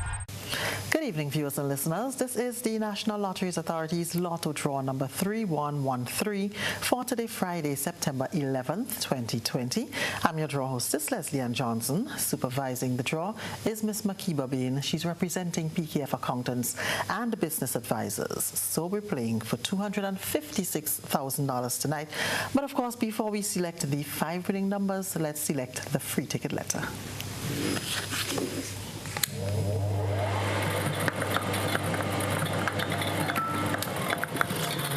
Good evening, viewers and listeners. This is the National Lotteries Authority's Lotto Draw number 3113 for today, Friday, September 11th, 2020. I'm your draw hostess, Leslie Ann Johnson. Supervising the draw is Miss Makiba Bain. She's representing PKF accountants and business advisors. So we're playing for $256,000 tonight. But of course, before we select the 5 winning numbers, let's select the free ticket letter.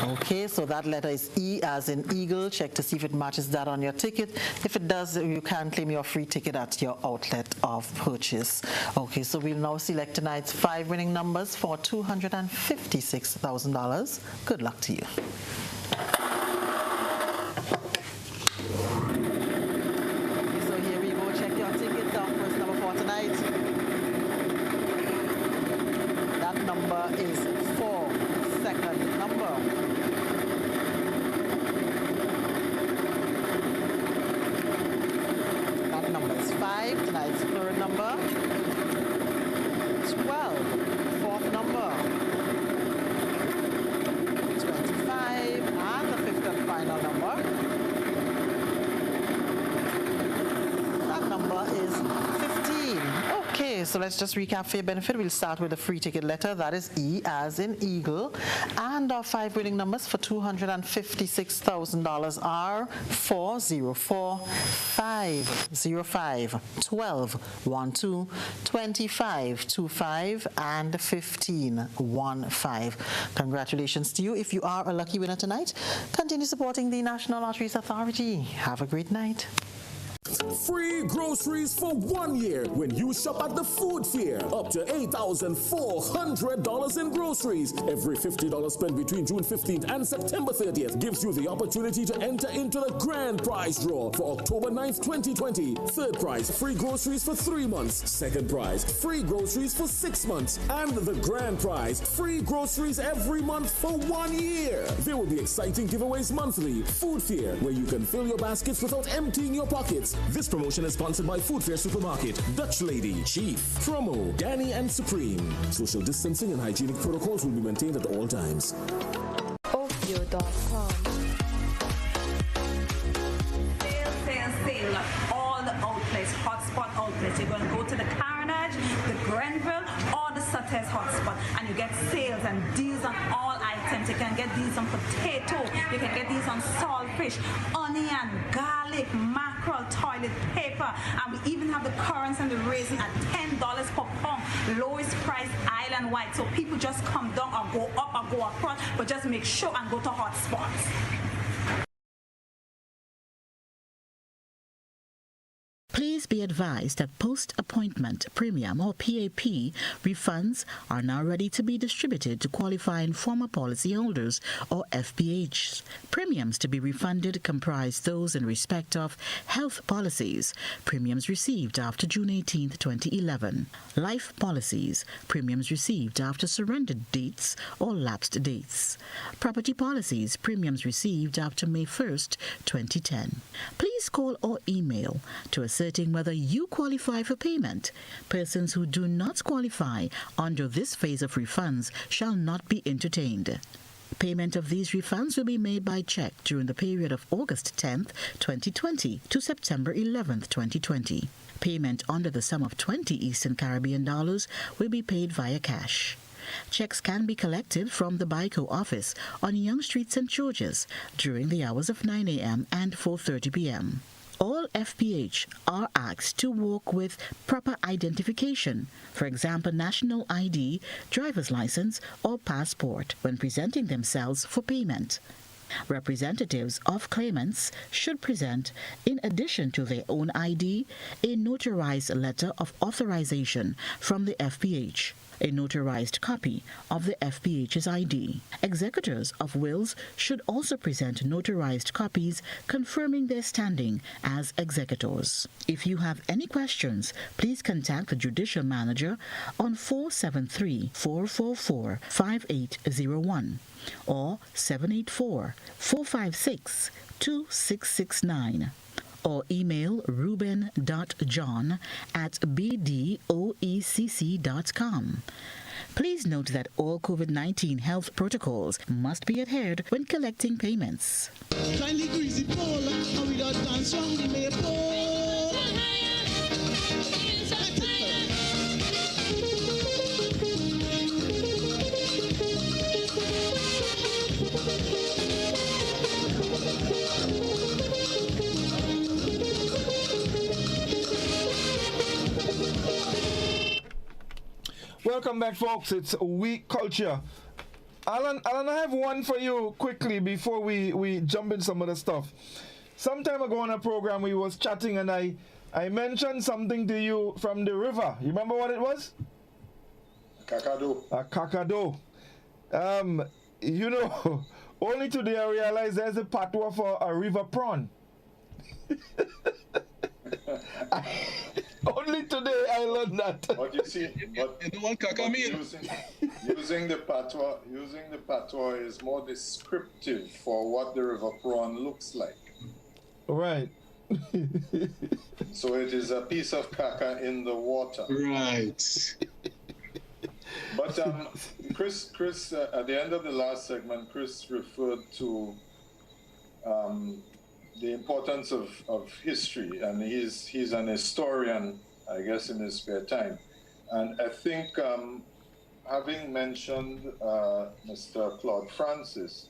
Okay, so that letter is E as in Eagle. Check to see if it matches that on your ticket. If it does, you can claim your free ticket at your outlet of purchase. Okay, so we'll now select tonight's 5 winning numbers for $256,000. Good luck to you. So here we go. Check your ticket. Our first number for tonight. That number is 4. Second number. That number is 5. Tonight's third number. 12. Fourth number. 25. And the fifth and final number. That number is 15. Okay, so let's just recap for your benefit. We'll start with the free ticket letter. That is E as in Eagle. And our 5 winning numbers for $256,000 are 404, 505, 12, 12, 25, 25, and 15, 15. Congratulations to you. If you are a lucky winner tonight, continue supporting the National Lotteries Authority. Have a great night. Free groceries for 1 year when you shop at the food fair. Up to $8,400 in groceries. Every $50 spent between June 15th and September 30th gives you the opportunity to enter into the grand prize draw for October 9th, 2020. Third prize, free groceries for 3 months. Second prize, free groceries for 6 months. And the grand prize, free groceries every month for 1 year. There will be exciting giveaways monthly. Food fair, where you can fill your baskets without emptying your pockets. This promotion is sponsored by Food Fair Supermarket, Dutch Lady, Chief, Promo, Danny, and Supreme. Social distancing and hygienic protocols will be maintained at all times. Ovio.com. Sale. All the outlets, hotspot outlets. You're going to go to the Carnage, the Grenville, or the Sutter's hotspot, and you get sales and deals on all items. You can get these on potato, you can get these on saltfish, onion, garlic, mackerel, toilet paper, and we even have the currants and the raisin at $10 per pound, lowest price island-wide. So people just come down or go up or go across, but just make sure and go to hotspots. Please be advised that post-appointment premium or PAP refunds are now ready to be distributed to qualifying former policyholders or FPHs. Premiums to be refunded comprise those in respect of health policies, premiums received after June 18, 2011, life policies, premiums received after surrendered dates or lapsed dates, property policies, premiums received after May 1st, 2010. Please call or email to ascertain whether you qualify for payment. Persons who do not qualify under this phase of refunds shall not be entertained. Payment of these refunds will be made by check during the period of August 10th, 2020 to September 11th, 2020. Payment under the sum of 20 Eastern Caribbean dollars will be paid via cash. Checks can be collected from the BICO office on Yonge Street, St. George's during the hours of 9 a.m. and 4:30 p.m. All FPH are asked to walk with proper identification, for example, national ID, driver's license, or passport, when presenting themselves for payment. Representatives of claimants should present, in addition to their own ID, a notarized letter of authorization from the FPH, a notarized copy of the FPH's ID. Executors of wills should also present notarized copies confirming their standing as executors. If you have any questions, please contact the Judicial Manager on 473-444-5801 or 784-456-2669. or email ruben.john@bdoecc.com. Please note that all COVID-19 health protocols must be adhered when collecting payments. Kindly greasy pole, and we don't dance on the maypole. Welcome back, folks. It's OUI Culture. Allan, I have one for you quickly before we jump in some other stuff. Some time ago on a program we was chatting and I mentioned something to you from the river. You remember what it was? Kakado. A kakado. You know, only today I realized there's a patois for a river prawn. Only today I learned that. But you see, using the patois is more descriptive for what the river prawn looks like. Right. So it is a piece of caca in the water. Right. But Chris, at the end of the last segment, Chris referred to the importance of history, and he's an historian, I guess, in his spare time. And I think, having mentioned Mr. Claude Francis,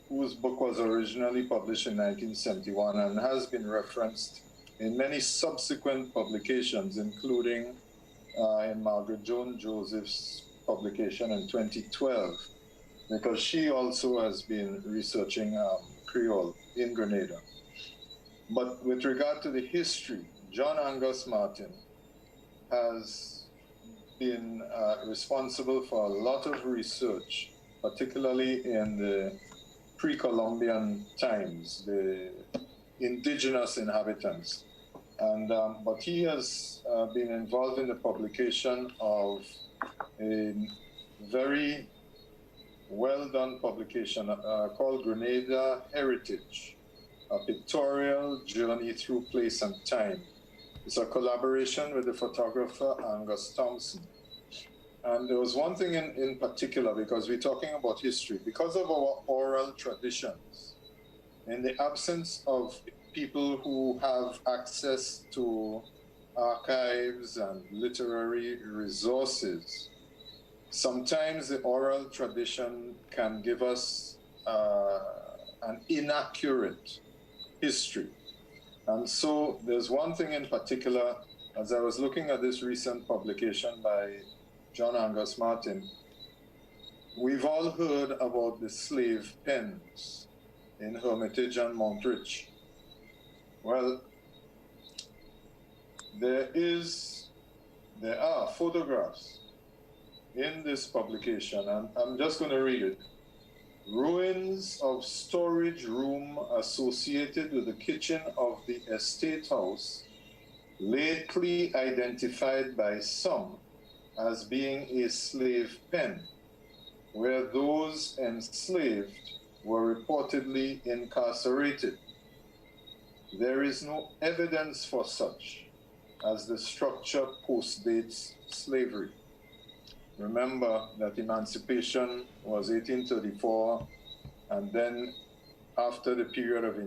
whose book was originally published in 1971 and has been referenced in many subsequent publications, including in Margaret Joan Joseph's publication in 2012, because she also has been researching Creole in Grenada. But with regard to the history, John Angus Martin has been responsible for a lot of research, particularly in the pre-Columbian times, the indigenous inhabitants. And but he has been involved in the publication of a very well-done publication called Grenada Heritage, a pictorial journey through place and time. It's a collaboration with the photographer Angus Thompson. And there was one thing in particular, because we're talking about history, because of our oral traditions, in the absence of people who have access to archives and literary resources, sometimes the oral tradition can give us an inaccurate history. And so there's one thing in particular, as I was looking at this recent publication by John Angus Martin, we've all heard about the slave pens in Hermitage and Montreach. Well, there are photographs in this publication, and I'm just going to read it. Ruins of storage room associated with the kitchen of the estate house, lately identified by some as being a slave pen, where those enslaved were reportedly incarcerated. There is no evidence for such, as the structure postdates slavery. Remember that emancipation was 1834, and then after the period of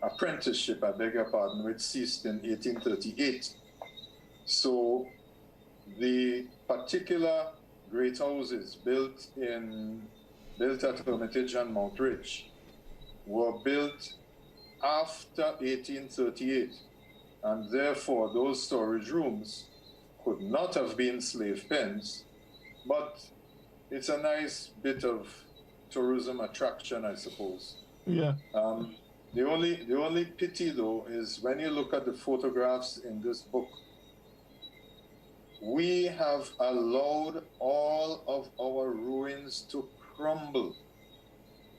apprenticeship, I beg your pardon, which ceased in 1838. So the particular great houses built at Hermitage and Montreach were built after 1838, and therefore those storage rooms could not have been slave pens, but it's a nice bit of tourism attraction, I suppose. Yeah. The only pity, though, is when you look at the photographs in this book, we have allowed all of our ruins to crumble.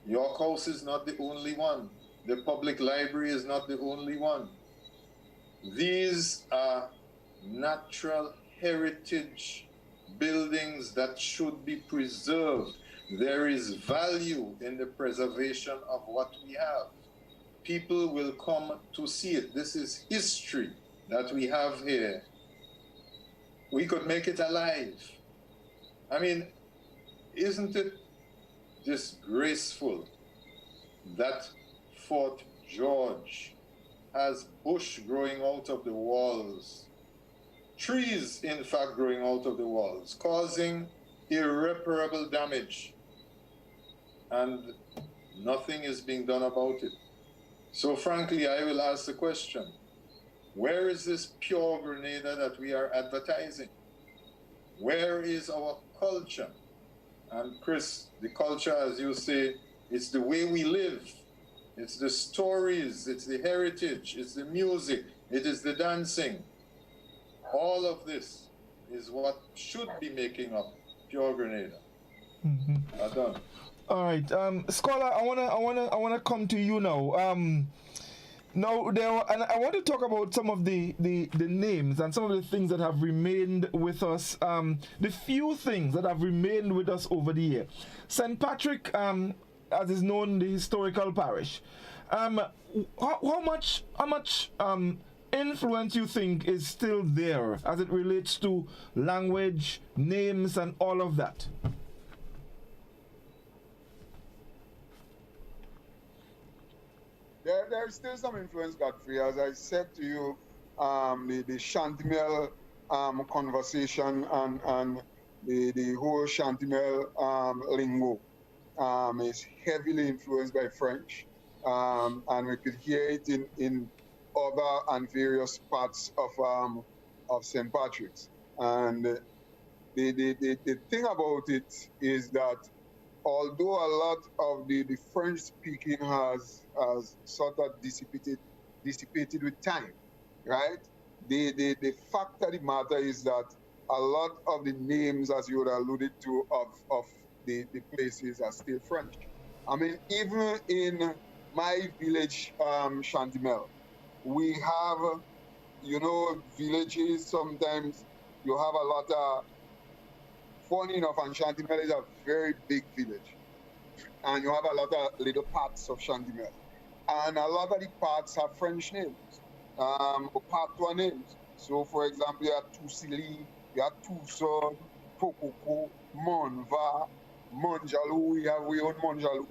York House is not the only one. The public library is not the only one. These are natural heritage buildings that should be preserved. There is value in the preservation of what we have. People will come to see it. This is history that we have here. We could make it alive. I mean, isn't it disgraceful that Fort George has bush growing out of the walls, trees, in fact, growing out of the walls, causing irreparable damage, and nothing is being done about it? So frankly, I will ask the question, where is this pure Grenada that we are advertising? Where is our culture? And Chris, the culture, as you say, it's the way we live. It's the stories, it's the heritage, it's the music, it is the dancing. All of this is what should be making up pure Grenada. Done. All right, Scholar, I wanna come to you now. Now, and I want to talk about some of the names and some of the things that have remained with us. The few things that have remained with us over the year. St. Patrick, as is known, the historical parish. How much influence you think is still there as it relates to language, names, and all of that? There's still some influence, Godfrey. As I said to you, the Chantimel conversation and the whole Chantimel lingo is heavily influenced by French, and we could hear it in other and various parts of St. Patrick's. And the thing about it is that although a lot of the French speaking has sort of dissipated with time, right? The fact of the matter is that a lot of the names, as you alluded to, of the places are still French. I mean, even in my village, Chantimel, we have, villages, sometimes you have a lot of, funny enough, and Chantimel is a very big village. And you have a lot of little parts of Chantimel. And a lot of the parts have French names, patois names. So, for example, you have Toussili, you have Toussaint, Pokoko, Monva, Monjalou. We have our own Monjalou.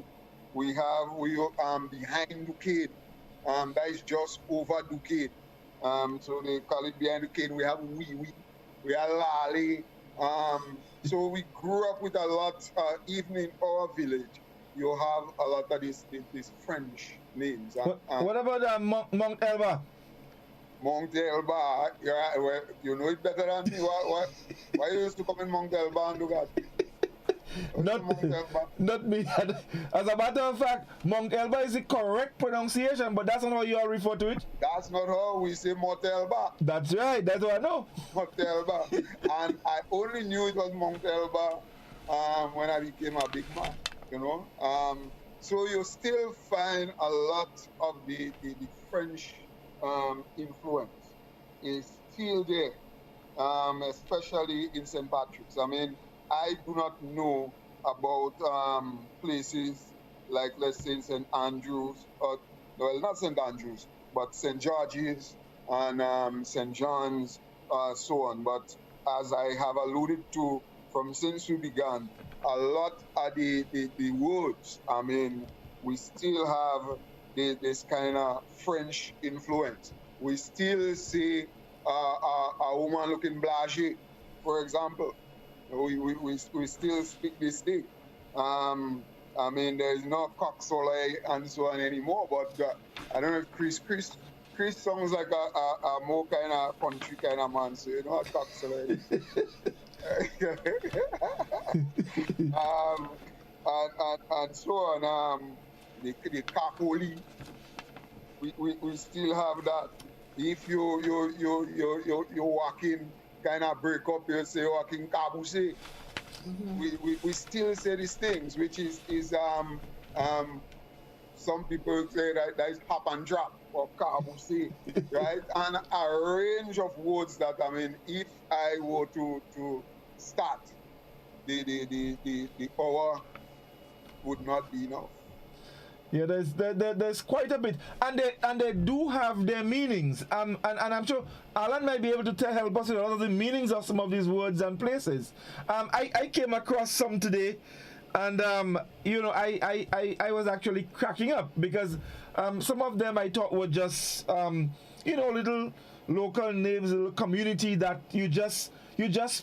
We have behind Duquesne. That is just over Duquesne. So they call it behind Duquesne. We have we have Lale. So we grew up with a lot, even in our village, you have a lot of these French names. What about Mount Elba? Mount Elba, you know it better than me. Why you used to come in Mount Elba and do that? Not me. As a matter of fact, Mount Elba is the correct pronunciation, but that's not how you all refer to it. That's not how we say Mount Elba. That's right. That's what I know. Mount Elba. And I only knew it was Mount Elba when I became a big man, So you still find a lot of the French influence is still there, especially in St. Patrick's. I mean, I do not know about places like, let's say, St. Andrews, well, not St. Andrews, but St. George's and St. John's, so on. But as I have alluded to since we began, a lot of the words, I mean, we still have this kind of French influence. We still see a woman looking blasé, for example. We still speak this thing. I mean, there's no coq soleil and so on anymore, but I don't know if Chris sounds like a more kind of country kind of man, so you know what coq soleil is. And so on, the kakoli, we still have that. If you walking, kind of break up, you say walking kabuse. We still say these things, which is some people say that is hop and drop or kabuse, right? And a range of words that, I mean, if I were to start, the hour would not be enough. Yeah, there's quite a bit, and they do have their meanings. And I'm sure Allan might be able to help us with a lot of the meanings of some of these words and places. I came across some today, and I was actually cracking up because some of them I thought were just little local names, little community that you just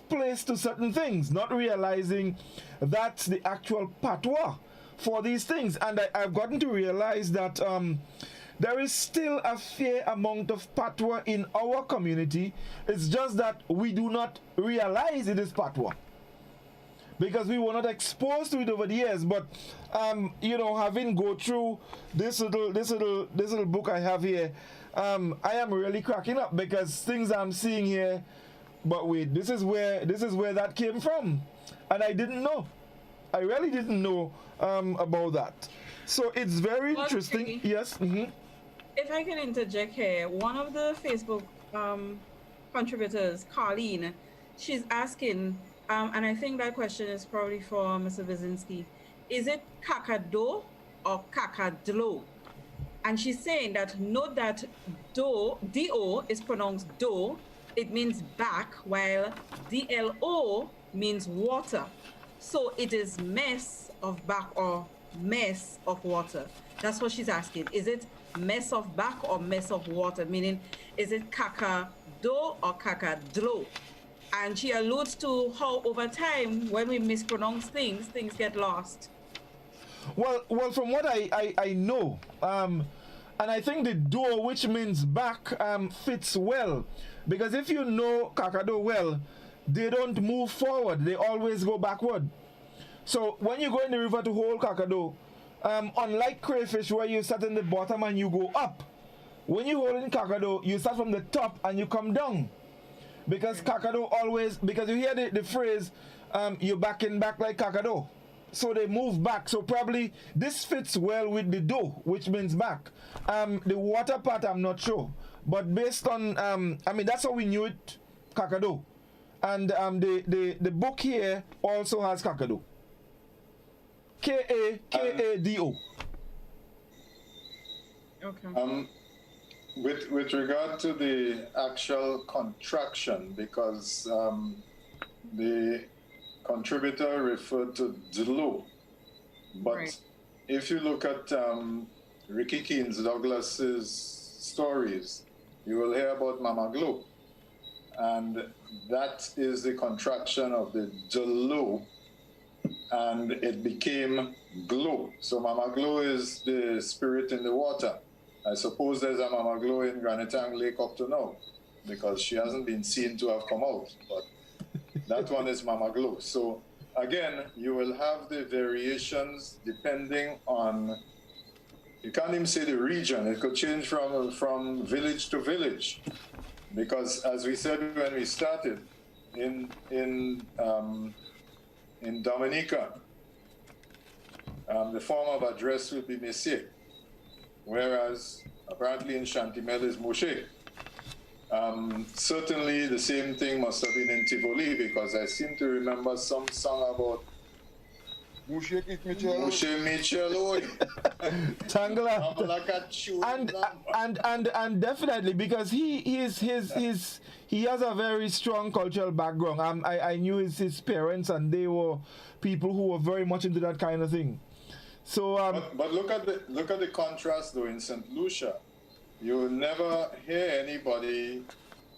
place to certain things, not realizing that's the actual patois for these things. And I've gotten to realize that there is still a fair amount of patois in our community. It's just that we do not realize it is patois. because we were not exposed to it over the years. But you know, having go through this little book I have here, I am really cracking up because things I'm seeing here. But wait, this is where that came from, and I didn't know. I really didn't know about that. So it's very interesting. Yes. Mm-hmm. If I can interject here, one of the Facebook contributors, Carleen, she's asking, and I think that question is probably for Mr. Bierzynski, is it kakado or kakadlo? And she's saying that note that do is pronounced do, it means back, while dlo means water. So it is mess of back or mess of water. That's what she's asking. Is it mess of back or mess of water? Meaning, is it kakado or kakadlo? And she alludes to how over time, when we mispronounce things get lost. Well, from what I know, and I think the do, which means back, fits well, because if you know kakado well, they don't move forward; they always go backward. So when you go in the river to hold kakado, unlike crayfish where you start in the bottom and you go up, when you hold in kakado, you start from the top and you come down. Because kakado always, because you hear the phrase, you're backing back like kakado. So they move back. So probably this fits well with the do, which means back. The water part, I'm not sure. But based on, I mean, that's how we knew it, kakado. And the book here also has kakado. K-A-D-O. Okay. With regard to the actual contraction, because the contributor referred to dlo, but right. If you look at Ricky Keynes Douglas's stories, you will hear about Mama Glo, and that is the contraction of the dlo, and it became Glo. So Mama Glo is the spirit in the water. I suppose there's a Mama Glo in Granitang Lake up to now, because she hasn't been seen to have come out, but that one is Mama Glo. So again, you will have the variations depending on, you can't even say the region, it could change from village to village, because as we said when we started, in Dominica, the form of address will be Messier, whereas apparently in Chantimel is Moshe. Certainly the same thing must have been in Tivoli, because I seem to remember some song about Moshe Mitchell. Tangla. And definitely, because he has a very strong cultural background. I knew his parents, and they were people who were very much into that kind of thing. So, but look at the contrast though in St. Lucia. You'll never hear anybody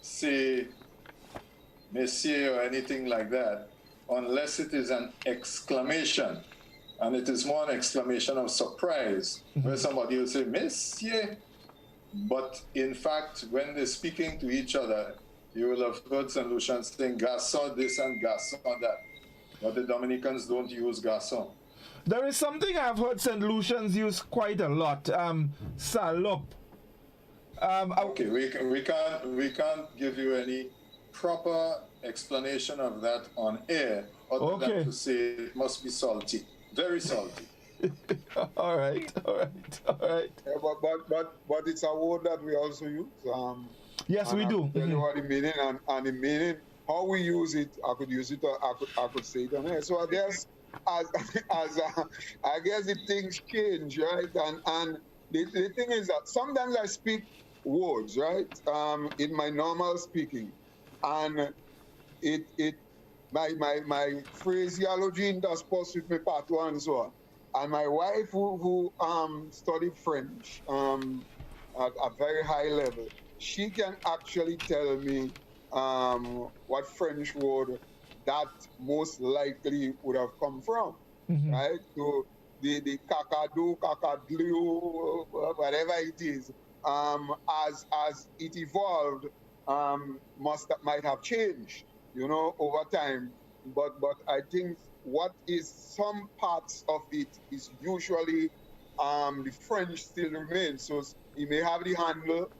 say Messier or anything like that unless it is an exclamation, and it is more an exclamation of surprise, where somebody will say Messier, but in fact when they're speaking to each other, you will have heard St. Lucians saying garçon this and garçon that, but the Dominicans don't use garçon. There is something I've heard St. Lucians use quite a lot, salop. Okay, we can't give you any proper explanation of that on air, other than to say it must be salty, very salty. all right. Yeah, but it's a word that we also use. Yes, we do. Tell you what the meaning and the meaning, how we use it. I could use it, or I could say it on air. So I guess I guess the things change, right? And the thing is that sometimes I speak words, right, in my normal speaking, and my phraseology interspersed with my patois and so on. And my wife, who studied French at a very high level, she can actually tell me what French word that most likely would have come from, right? So the kakadu, kakadlu, whatever it is, as it evolved, might have changed, over time. But I think what is some parts of it is usually the French still remains. So he may have the handle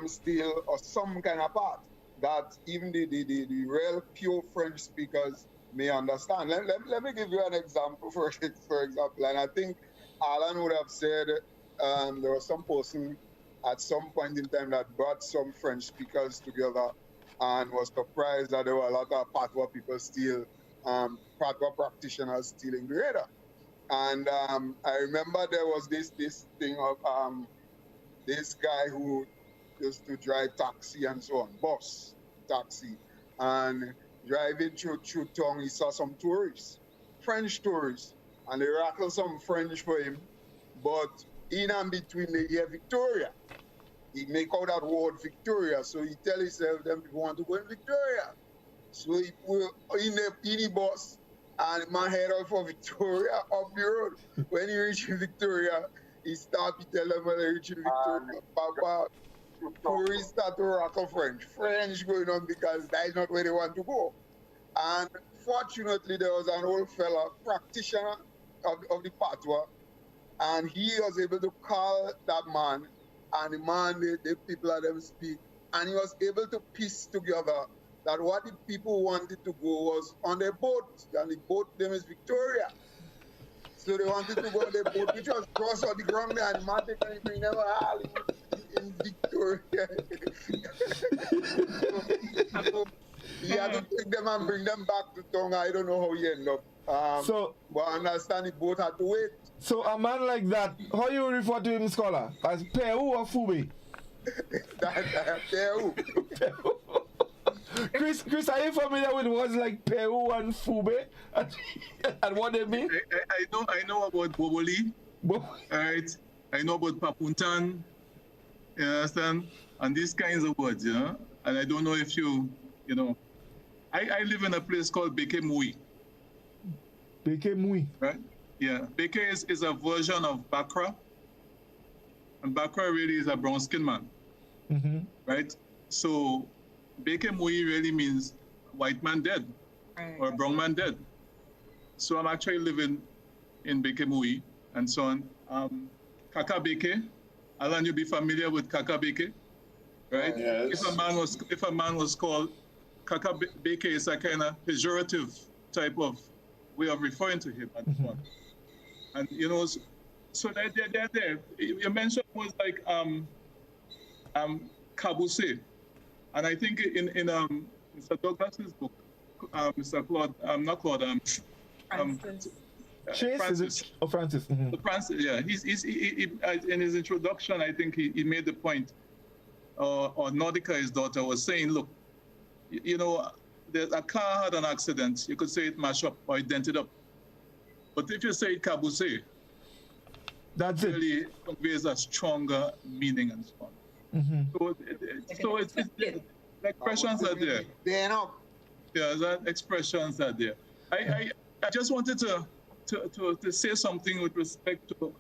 still or some kind of part that even the real pure French speakers may understand. Let me give you an example, for example, and I think Allan would have said there was some person at some point in time that brought some French speakers together and was surprised that there were a lot of patois people still, patois practitioners still in Grenada. And I remember there was this thing of this guy who used to drive taxi and so on, bus, taxi, and driving through town, he saw some tourists, French tourists, and they rattled some French for him, but in and between they hear Victoria. He make out that word Victoria, so he tell himself them people want to go in Victoria. So he put in the bus, and man head out for Victoria up the road. When he reach in Victoria, he start to tell them when they reach in Victoria, Papa, tourists start to rattle French going on because that is not where they want to go. And fortunately, there was an old fella, practitioner of the patois, and he was able to call that man, and the man, the people let them speak, and he was able to piece together that what the people wanted to go was on their boat, and the boat name is Victoria. So they wanted to go on their boat, which was cross on the ground there, and the man they can bring them all in Victoria. So he had to take them and bring them back to town. I don't know how he ended up. But I understand the boat had to wait. So a man like that, how you refer to him, scholar? As Peru or Fube? Peru. Chris, are you familiar with words like Peru and Fube and what they mean? I know about Boboli. Right. I know about Papuntan. You understand? And these kinds of words, you know. And I don't know if you know. I live in a place called Beke Mui. Beke Mui. Right? Yeah. Beke is a version of Bakra. And Bakra really is a brown skinned man. Mm-hmm. Right? So Beke Mui really means white man dead or brown man dead. So I'm actually living in Beke Mui and so on. Kaka Beke. Allan, you'll be familiar with Kaka Beke, right? Yes. If a man was called Kaka Beke, is a kind of pejorative type of way of referring to him and so on. And you know, so they're there. You mentioned was like Kabuse, and I think in Mr. Douglas's book, Mr. Claude, not Claude, Francis. Francis. Mm-hmm. Francis, yeah. He in his introduction, I think he made the point, or Nordica, his daughter, was saying, look, you know, a car had an accident. You could say it mashed up or it dented up. But if you say it kabuse, that's it really conveys a stronger meaning and so on. Mm-hmm. So it's the expressions are there. Yeah, the expressions are there. I just wanted to say something with respect to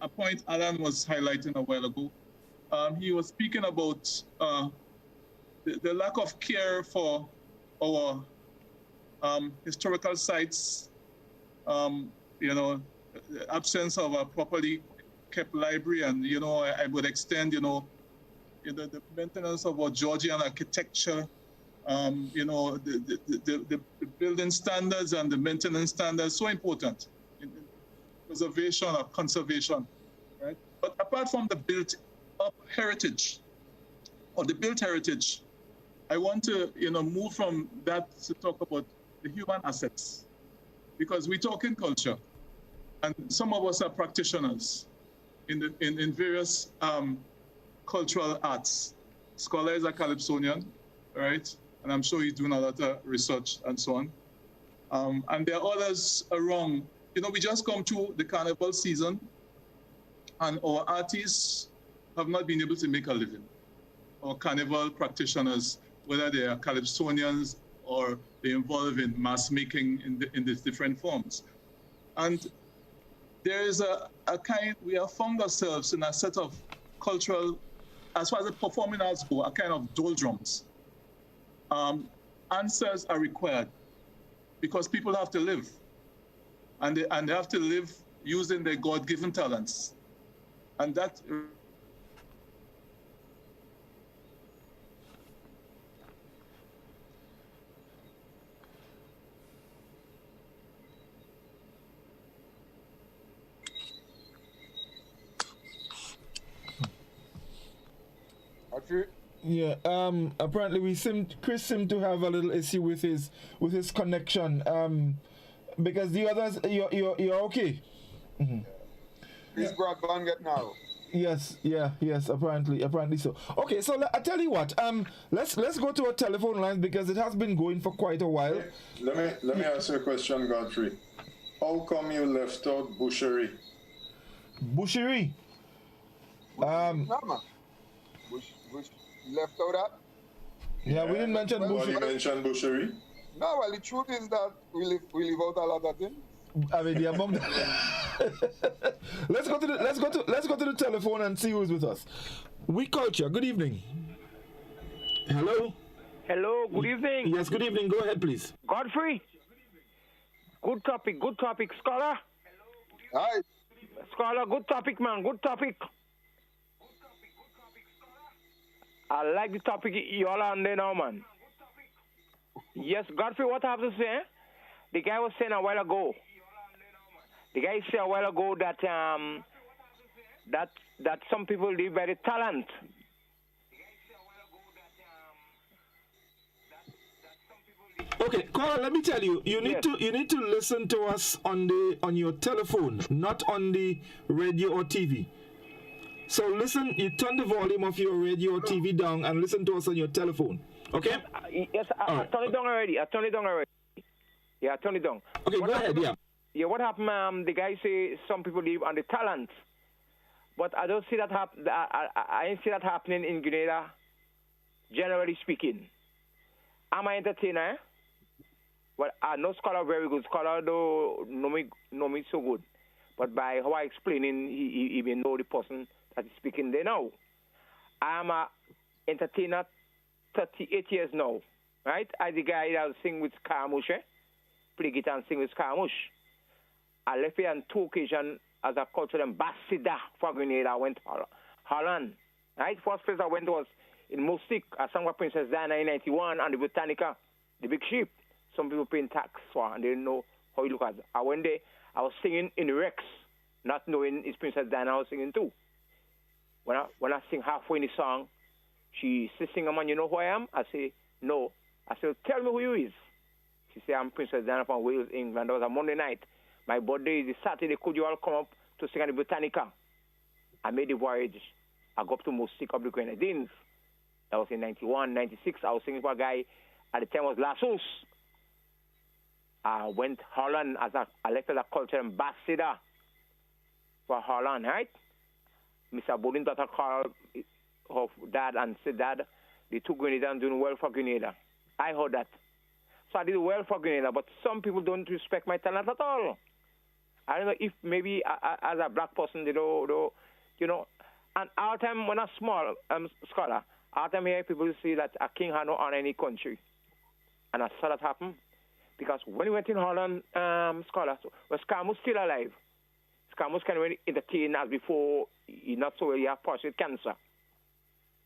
a point Allan was highlighting a while ago. He was speaking about the lack of care for our historical sites, you know, the absence of a properly kept library, and, you know, I would extend, you know, the maintenance of our Georgian architecture, you know, the building standards and the maintenance standards, so important in preservation or conservation, right? But apart from the built-up heritage or the built heritage, I want to, you know, move from that to talk about the human assets, because we talk in culture, and some of us are practitioners in various cultural arts. Scholar is a Calypsonian, right? And I'm sure he's doing a lot of research and so on. And there are others around. You know, we just come to the carnival season, and our artists have not been able to make a living. Our carnival practitioners, whether they are Calypsonians or they're involved in mass making in these different forms. And there is a kind, we have found ourselves in a set of cultural, as far as the performing arts go, a kind of doldrums. Answers are required because people have to live. and they have to live using their God-given talents. And that yeah, apparently Chris seemed to have a little issue with his connection. Because the others, you're okay. Mm-hmm. His broadband get now. Yes, apparently so. Okay, so I tell you what, let's go to our telephone lines because it has been going for quite a while. Let me ask you a question, Godfrey. How come you left out boucherie? Boucherie? Bush left out that? Yeah, we didn't mention boucherie. You mentioned boucherie? No, well, the truth is that we leave out a lot of things. I mean, yeah, mom. let's go to the telephone and see who's with us. We Culture. Good evening. Hello. Hello. Good evening. Yes. Good evening. Go ahead, please. Godfrey. Good topic. Good topic, scholar. Hi. Scholar. Good topic, man. Good topic. I like the topic you're on there now, man. Yes, Godfrey. What I have to say? The guy was saying a while ago. The guy said a while ago that that some people live by the talent. Okay, Cora, let me tell you, you need to listen to us on your telephone, not on the radio or TV. So listen, you turn the volume of your radio or TV down and listen to us on your telephone. Okay? Yes, I turned it down already. Yeah, I turned it down. Okay, go ahead, yeah. Yeah, what happened, the guy say some people live on the talent. But I don't see that happen. I ain't see that happening in Grenada, generally speaking. I'm an entertainer, but I know scholar very good. Scholar don't know me so good. But by how I explaining, he may know the person that is speaking there now. I'm an entertainer 38 years now, right? I the guy that sing with Scaramouche, play guitar and sing with Scaramouche. I left here on 2 occasions as a cultural ambassador for Grenada. I went to Holland, right? First place I went was in Mostic. I sang with Princess Diana in 91 and the Botanica, the big ship. Some people paying tax for and they didn't know how it look at. I went there, I was singing in Rex, not knowing it's Princess Diana I was singing too. When I sing halfway in the song, she says, "Singer man, you know who I am?" I say, "No." I said, "Tell me who you is." She said, "I'm Princess Diana from Wales, England." That was a Monday night. My birthday is the Saturday. Could you all come up to sing at the Botanica? I made the voyage. I go up to Mostic of the Grenadines. That was in 91, 96. I was singing for a guy at the time was Lassos. I went Holland I left as a cultural ambassador for Holland, right? Mr. Bodin daughter called her dad and said, "Dad, the 2 Grenadians doing well for Grenada." I heard that. So I did well for Grenada, but some people don't respect my talent at all. I don't know if maybe as a black person, they don't, you know. And our time, when I was small scholar, our time here, people say that a king had no honor in any country. And I saw that happen. Because when we went in Holland, scholar, was Scaramouche still alive? Scaramouche can really entertain as before, he not so well, he had prostate cancer.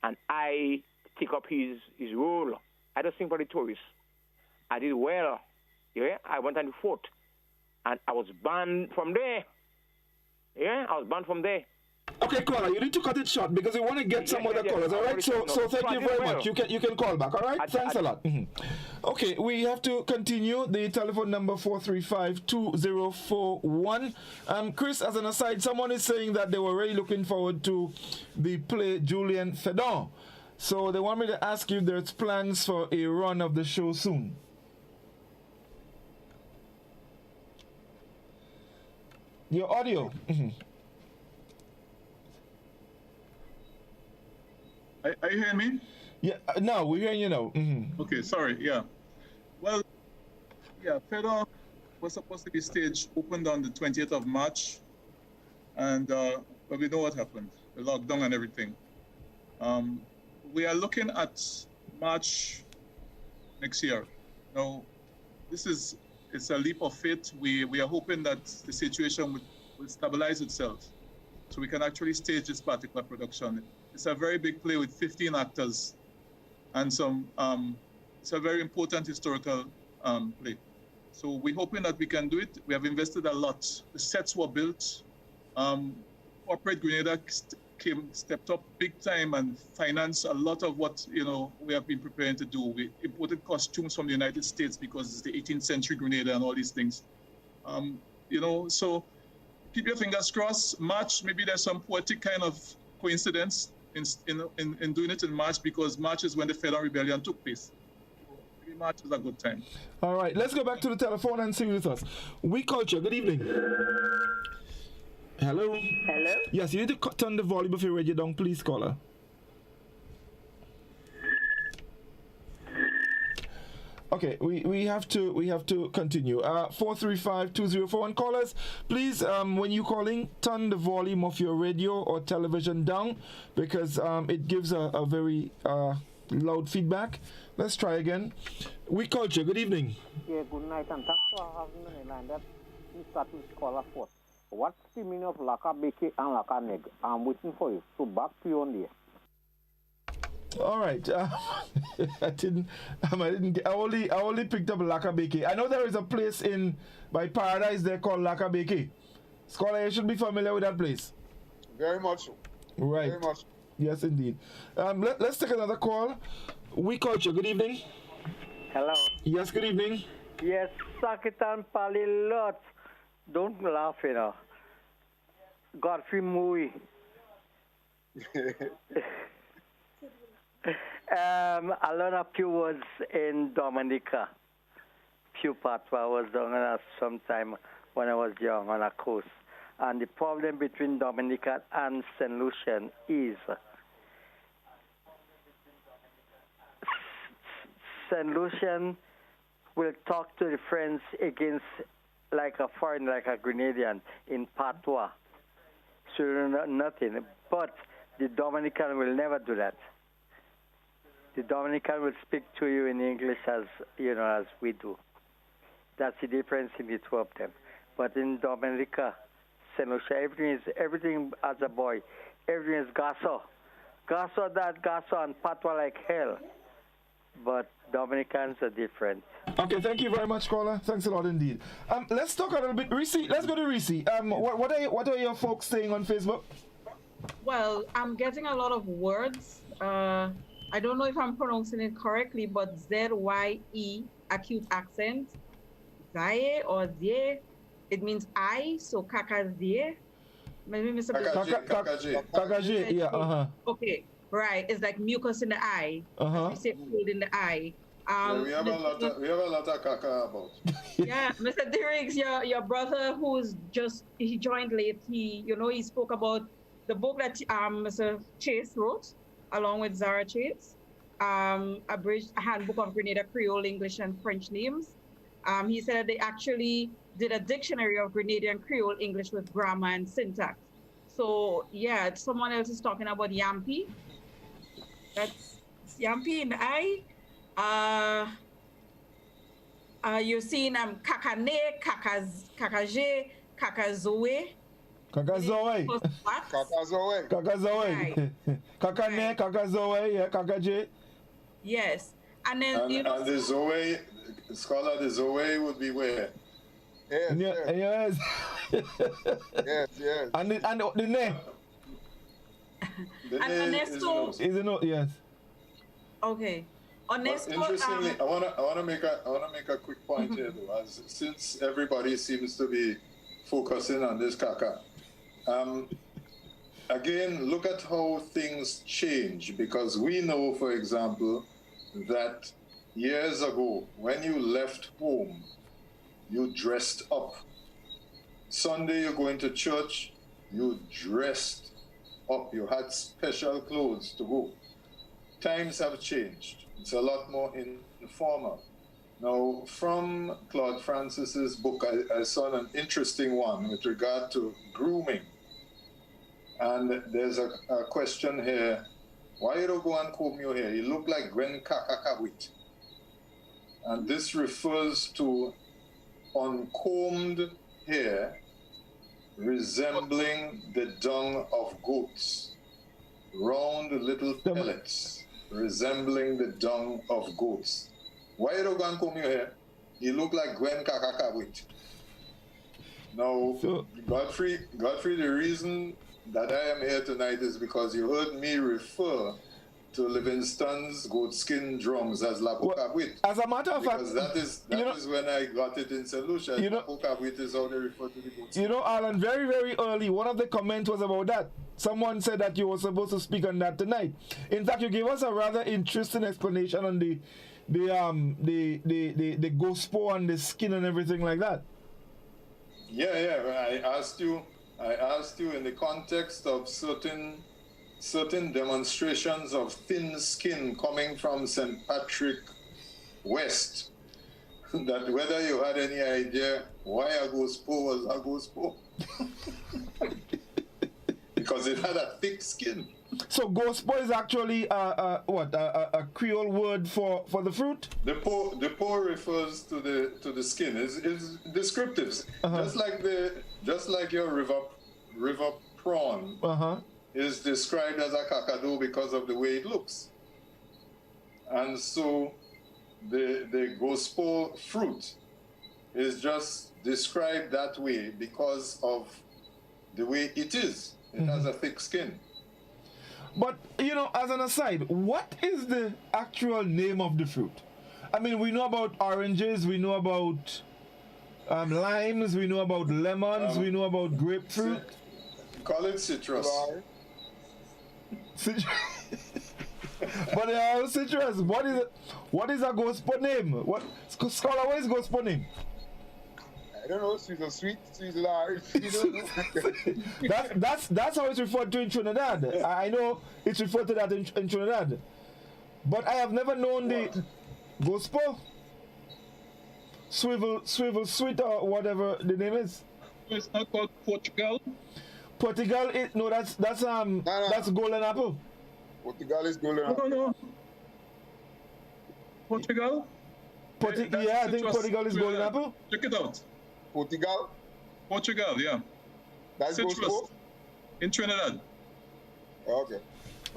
And I take up his role. I just sing for the tourists. I did well. Yeah, I went on the fort. And I was banned from there. Yeah, I was banned from there. Okay, caller, you need to cut it short because we want to get some other callers, all right? So thank you very much. You can call back, all right? Thanks a lot. Okay, we have to continue. The telephone number 435-2041. Chris, as an aside, someone is saying that they were really looking forward to the play Julien Fedon. So they want me to ask you if there's plans for a run of the show soon. Your audio. Are you hearing me? Yeah, no, we're hearing you now. Okay, sorry, yeah. Well, yeah, Fedon was supposed to be stage opened on the 20th of March, and but we know what happened, the lockdown and everything. We are looking at March next year. Now, this is it's a leap of faith. We are hoping that the situation will stabilize itself, so we can actually stage this particular production. It's a very big play with 15 actors, and some. It's a very important historical play. So we're hoping that we can do it. We have invested a lot. The sets were built. Corporate Grenada stepped up big time and financed a lot of what we have been preparing to do. We imported costumes from the United States because it's the 18th century Grenada and all these things. So keep your fingers crossed. March, maybe there's some poetic kind of coincidence in doing it in March, because March is when the Federal Rebellion took place. Maybe March is a good time. All right, let's go back to the telephone and see with us. We Culture, good evening. Hello? Hello? Yes, you need to turn the volume of your radio down, please, caller. Okay, we have to continue. 435-2041 callers, please, when you're calling, turn the volume of your radio or television down, because it gives a very loud feedback. Let's try again. We Culture, good evening. Yeah, good night, and thanks for having me in line. That we start with caller first. What's the meaning of laka beke and laka neg? I'm waiting for you. So back to you on there. All right. I only picked up laka beke. I know there is a place by Paradise there called laka beke. Scholar, you should be familiar with that place. Very much so. Right. Very much. Yes, indeed. Let's take another call. We Culture, good evening. Hello. Yes, good evening. Yes, Sakitan Pali lots. Don't laugh, Godfrey movie. I learned a few words in Dominica. Few patois I was doing that sometime when I was young on a coast. And the problem between Dominica and St. Lucian is St. Lucian will talk to the French against like a foreign, like a Grenadian in patois. So nothing. But the Dominican will never do that. The Dominican will speak to you in English as we do. That's the difference in the two of them. But in Dominica, St. Lucia, everything as a boy. Everything is gaso. Gaso that, gaso, and patois like hell. But Dominicans are different. Okay, thank you very much, caller. Thanks a lot indeed. Let's talk a little bit. Reece, let's go to Reece. What are your folks saying on Facebook? Well, I'm getting a lot of words. I don't know if I'm pronouncing it correctly, but Z-Y-E, acute accent. Zaye or Zie. It means I, so Kakazie. Maybe Mr. Kakazie, yeah, Okay, right. It's like mucus in the eye. We say fluid in the eye. We have a lot of caca about. Yeah, Mr. Derricks, your brother he joined late. He spoke about the book that Mr. Chase wrote along with Zara Chase, Abridged Handbook of Grenada Creole, English, and French Names. He said that they actually did a dictionary of Grenadian Creole English with grammar and syntax. So yeah, someone else is talking about Yampi. That's Yampi in the eye. You're seeing Kakane, Kakaje, Kakazoe. Kakazoe. Kakane, Kakazoe, yeah, Kakaje. Yes. And then and the Zoe, scholar, the Zoe would be where? Yes. Yes. And the name? And Ernesto is a note, yes. Okay. Interestingly, I wanna make a quick point here though, since everybody seems to be focusing on this caca. Again, look at how things change, because we know, for example, that years ago, when you left home, you dressed up. Sunday, you're going to church, you dressed up. You had special clothes to go. Times have changed. It's a lot more informal. Now, from Claude Francis's book, I saw an interesting one with regard to grooming. And there's a question here. Why you don't go and comb your hair? You look like Gwen Kakakawit. And this refers to uncombed hair resembling the dung of goats. Round little pellets resembling the dung of goats. Why you don't go and comb your hair? You look like Gwen Kakakawit. Now, Godfrey, the reason that I am here tonight is because you heard me refer to Livingston's goatskin drums as Lapokabwit. As a matter of fact, because that is when I got it in St. Lucia. Lapokabwit is how they refer to the goatskin. You know, Allan, very, very early, one of the comments was about that. Someone said that you were supposed to speak on that tonight. In fact, you gave us a rather interesting explanation on the gospel and the skin and everything like that. Yeah. I asked you in the context of certain demonstrations of thin skin coming from St. Patrick West, that whether you had any idea why a gospel was a gospel. Because it had a thick skin. So gospel is actually a Creole word for the fruit? The po refers to the skin. It's descriptives. Just like your river prawn is described as a kakadu because of the way it looks. And so the gospel fruit is just described that way because of the way it is. It has a thick skin. But, you know, as an aside, what is the actual name of the fruit? I mean, we know about oranges, we know about limes, we know about lemons, we know about grapefruit. Call it citrus. But they are all citrus. What is a gospel name? Scholar, what is gospel name? I don't know, she's a sweet large. You don't know. that's how it's referred to in Trinidad. I know it's referred to that in Trinidad. But I have never known the gospel, swivel sweet or whatever the name is. It's not called Portugal. Portugal that's golden apple. Portugal is golden apple. No. Portugal? I think Portugal is golden apple. Check it out. Portugal, yeah. That's citrus in Trinidad. Okay.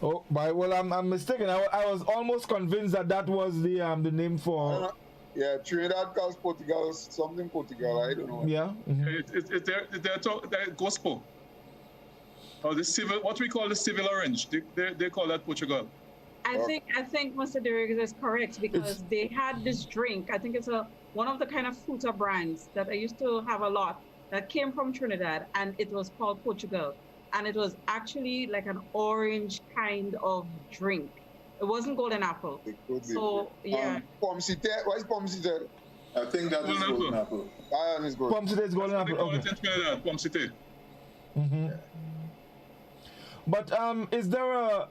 Oh, well, I'm mistaken. I was almost convinced that was the name for. Yeah, Trinidad calls Portugal something Portugal. I don't know. Yeah. It's their gospel. Or the civil, what we call the civil orange. They call that Portugal. I think Mr. Derrick is correct because they had this drink. I think it's one of the kind of fruta brands that I used to have a lot that came from Trinidad, and it was called Portugal. And it was actually like an orange kind of drink. It wasn't golden apple. So, yeah. Pomsite, what is Pomsite? I think that is golden apple. Pomsite is golden apple. Okay. Pomsite. Mm-hmm. But is there a...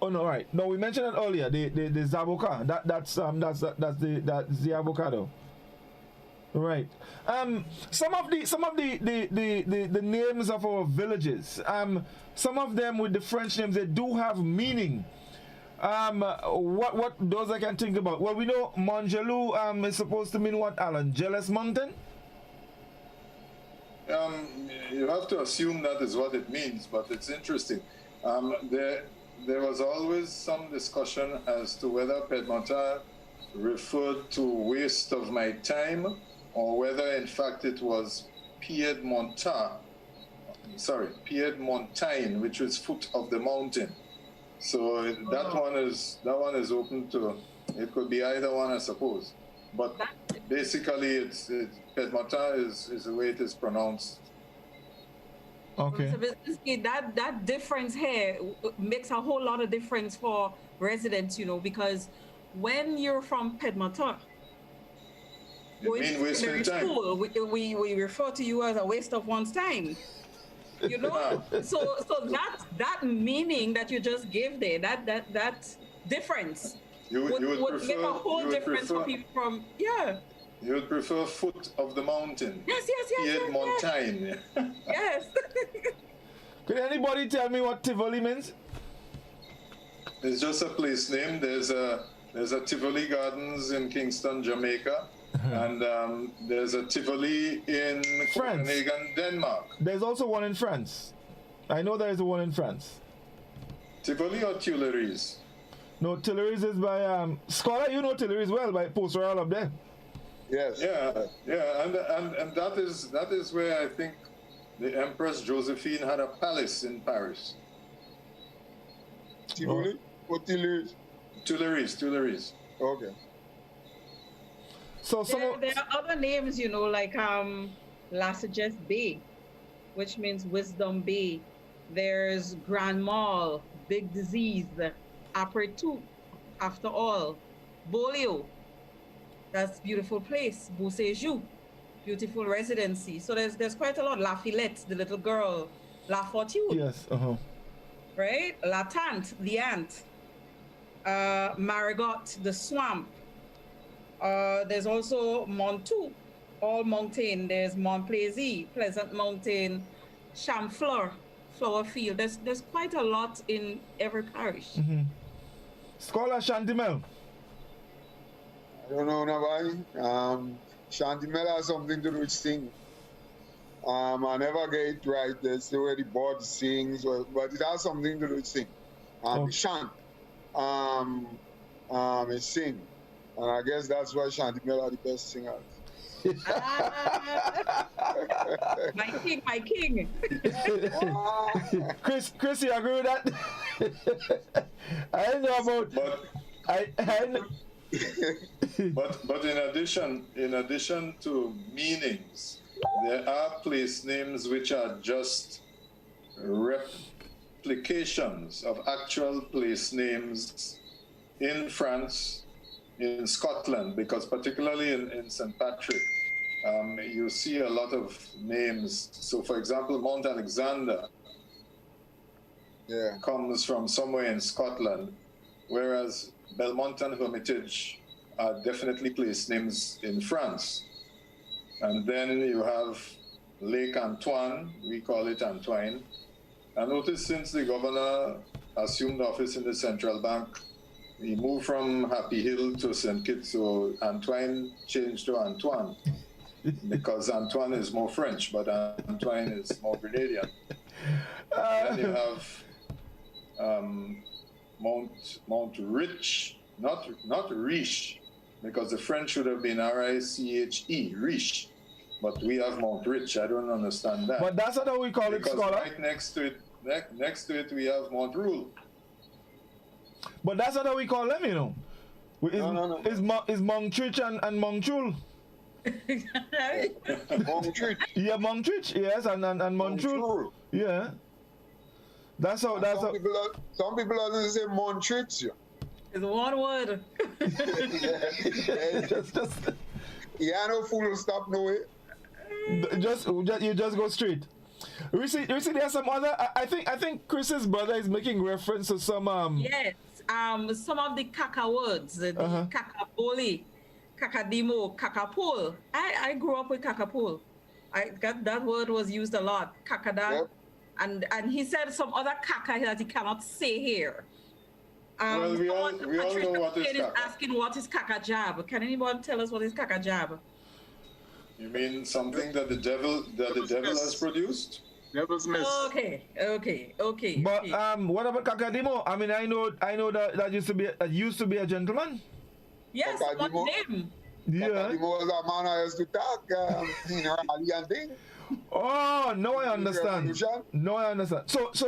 Oh no! Right. No, we mentioned it earlier. The zaboka. That's the avocado. Right. Some of the names of our villages. Some of them with the French names, they do have meaning. What those I can think about? Well, we know Mongelou is supposed to mean what, Allan? Jealous mountain. You have to assume that is what it means, but it's interesting. There was always some discussion as to whether Piedmontine referred to waste of my time or whether in fact it was Piedmontine, which is foot of the mountain. So that one is open to, it could be either one, I suppose. But basically Piedmontine is the way it is pronounced. Okay. Mr. Bierzynski, that difference here makes a whole lot of difference for residents, you know, because when you're from Piedmontine, going to secondary school, we refer to you as a waste of one's time. You know, so that meaning that you just gave there, that difference would make a whole difference for people from You would prefer foot of the mountain. Yes. Piedmontine. Yes. Could anybody tell me what Tivoli means? It's just a place name. There's a Tivoli Gardens in Kingston, Jamaica. And there's a Tivoli in Copenhagen, Denmark. There's also one in France. I know there is one in France. Tivoli or Tuileries? No, Tuileries is by Scholar. You know Tuileries well by Post Royal up there. Yes. Yeah, and that is where I think the Empress Josephine had a palace in Paris. Tivoli or Tuileries? Tuileries. Okay. So there are other names, you know, like La Sagesse Bay, which means Wisdom Bay. There's Grand Mall, Big Disease, Après Tout, After All, Bolio. That's beautiful place. Beau Séjour, beautiful residency. So there's quite a lot. La Fillette, the little girl. La Fortune. Yes. Right? La Tante, the aunt. Marigot, the swamp. There's also Montou, all mountain. There's Montplaisir, Pleasant Mountain, Chamfleur, Flower Field. There's quite a lot in every parish. Scholar Chantimel. I don't know nobody. Chantimel has something to do with singing. I never get it right. That's the way the bird sings, but it has something to do with singing. It chant. It sing. And I guess that's why Chantimel are the best singers. My king. Chris, you agree with that? I don't know about. But in addition to meanings, there are place names which are just replications of actual place names in France, in Scotland, because particularly in St. Patrick, you see a lot of names. So, for example, Mount Alexander comes from somewhere in Scotland, whereas Belmont and Hermitage are definitely place names in France. And then you have Lake Antoine, we call it Antoine. And notice since the governor assumed office in the central bank, he moved from Happy Hill to St. Kitts, so Antoine changed to Antoine because Antoine is more French, but Antoine is more Grenadian. Then you have Mount Rich, not Riche, because the French should have been R-I-C-H-E, Riche, but we have Mount Rich. I don't understand that. But that's not how we call it, Scholar. Right next to it, we have Mount Rule. But that's not how we call them, you know. No. Is Montrich and Montrul. Montrich. Yeah, Montrich, yes, and Montrul. Yeah. That's how. Some people don't say Montrich. It's one word. Yeah, no full stop no way. You just go straight. Reece, there's some other. I think Chris's brother is making reference to some. Yes. Some of the Kaka words, the Kakapoli, Kakadimo, Kakapol. I grew up with Kakapol. That word was used a lot, Kakada. Yep. And he said some other Kaka that he cannot say here. Well, we all know what is Kaka. Asking what is Kaka Jab. Can anyone tell us what is Kaka Jab? You mean something that the devil has produced? Devil's mess. Okay. But what about Kakadimo? I mean, I know that used to be a gentleman. Yes, what name? Yeah. Kakadimo was a man I used to talk in rally and thing. Oh, no, I understand. So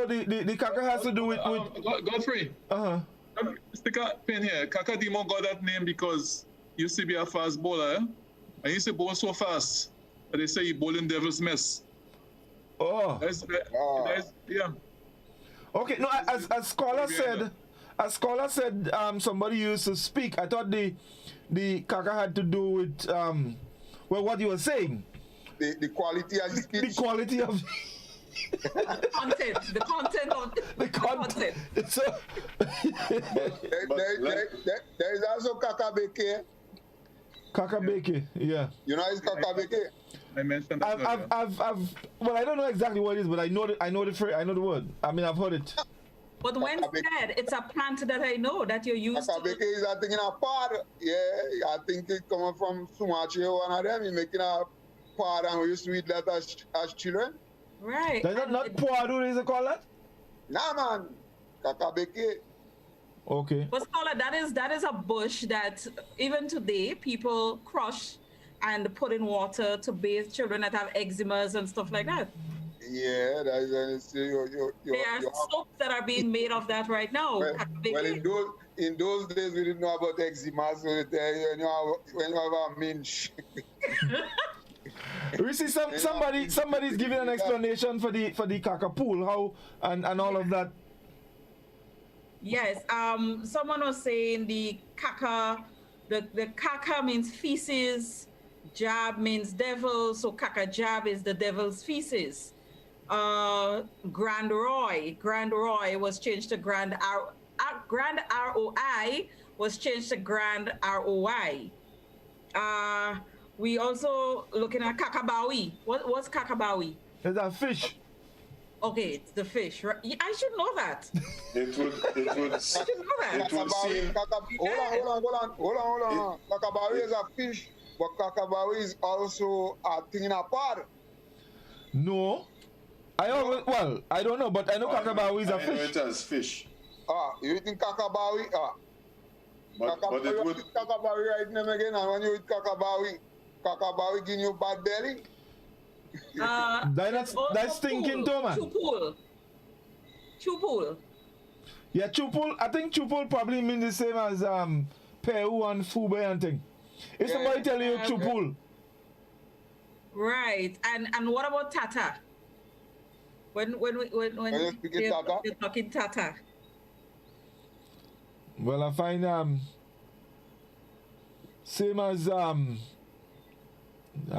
the Kaka has to do with Godfrey. Stick a pin here. Kakadimo got that name because he used to be a fast bowler. And he used to bowl so fast that they say he bowled in devil's mess. Oh. Yeah. Okay, no, as Scholar said, somebody used to speak. I thought the Kaka had to do with what you were saying. The quality of the speech. The quality of the content of the content. So there is also Kakabeke. Kakabeke, yeah. You know it's Kakabeke. I mentioned that. Well, I don't know exactly what it is, but I know the word. I mean, I've heard it. But when said, it's a plant that I know that you're used to. Kakabeke is a thing in a pod. Yeah, I think it coming from Sumachi, one of them. He's making a pod and we used to eat that as children. Right. That's not poadu, is it called that? Nah, man. Kakabeke. Okay. But scholar, that is a bush that even today people crush and put in water to bathe children that have eczemas and stuff like that. Yeah, that is there are soaps that are being made of that right now. Well, in those days we didn't know about eczema, so when you have a minch. Reece, somebody's giving an explanation for the kakapool, how and all of that. Yes, someone was saying the kaka means feces, jab means devil, so kaka jab is the devil's feces. Grand Roy was changed to Grand ROI was changed to Grand ROI. We also looking at kakabawi. What's kakabawi? It's a fish. Okay, it's the fish. Right? I should know that. It would I should know that. It would seem. Hold on. Kakabawi is a fish, but kakabawi is also a thing in a pod. No. I don't know, but I know kakabawi is a fish. I know it as fish. You eating kakabawi? But it would. Kakabawi right name again, and when you eat kakabawi give you bad belly. That's thinking too, man. Chupul. Yeah, chupul. I think chupul probably means the same as Peru and Fube and thing. If somebody tell you chupul. Right. And what about tata? When you're talking tata. Well, I find same as I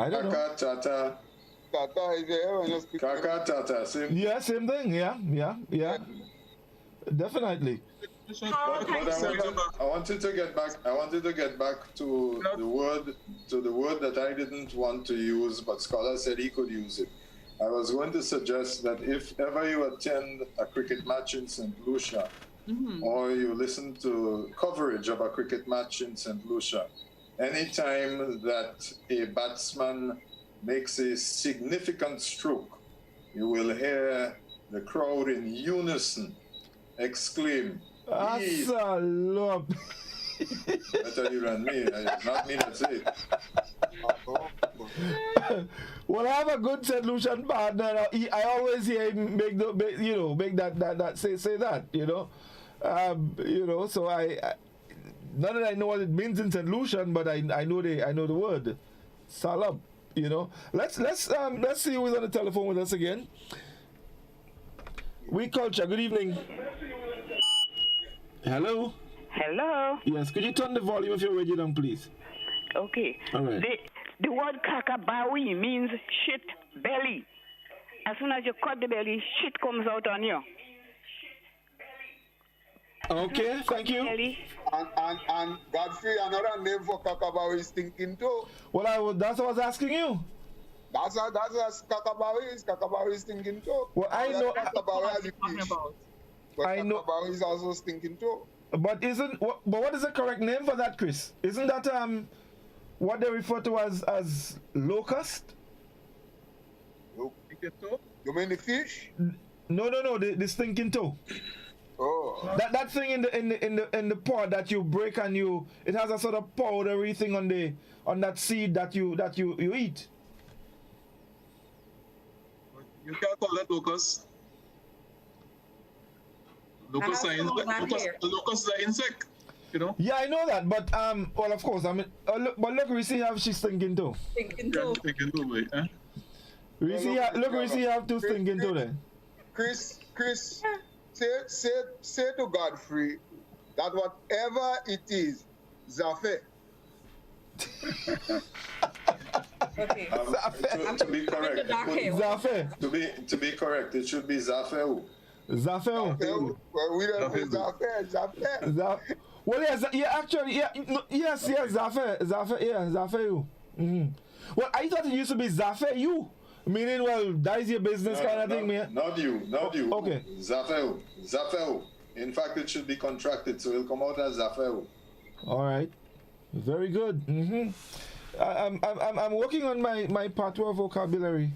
don't know. Tata. Tata is there when you speak. Tata, same. Yeah, same thing. Yeah. Definitely. I wanted to get back to the word that I didn't want to use, but Scholar said he could use it. I was going to suggest that if ever you attend a cricket match in St. Lucia, or you listen to coverage of a cricket match in St. Lucia, anytime that a batsman makes a significant stroke, you will hear the crowd in unison exclaim, "Assalop!" Better you than me. It's not me that say it. Well, I have a good St. Lucian partner. I always hear him make that say that, So I not that I know what it means in St. Lucian, but I know the word salab. Let's see who's on the telephone with us again. We Culture. Good evening. Hello. Hello. Yes. Could you turn the volume of your radio down, please? Okay. All right. The word kakabawi means shit belly. As soon as you cut the belly, shit comes out on you. Okay, thank you. And Godfrey, another name for kakabawi is stinking toe. Well, that's what I was asking you. That's kakabawi is. Kakabawi is stinking toe. Well, I know. Kakabawi as a fish. But kakabawi is also stinking toe. But what is the correct name for that, Chris? Isn't that what they refer to as locust? You mean the fish? No, the stinking toe. Oh. That thing in the pod that you break and it has a sort of powdery thing on that seed that you eat. You can't call that locust. Locust are insect, Yeah, I know that, but well, of course, I mean, look, Reece have she's stinking toe. Stinking toe. Reece have two stinking toe then. Chris, say to Godfrey that whatever it is, Zafe. Okay. To be correct, Zafe. To be correct, it should be Zafeu. Zafeu. Well, we don't know Zafe. Well, yes, Zafeu. Well, I thought it used to be Zafeu, meaning, well, that is your business kind of thing, man. Not you. Okay. Zafeu. In fact, it should be contracted, so it'll come out as Zafeu. All right. Very good. I'm working on my patois vocabulary.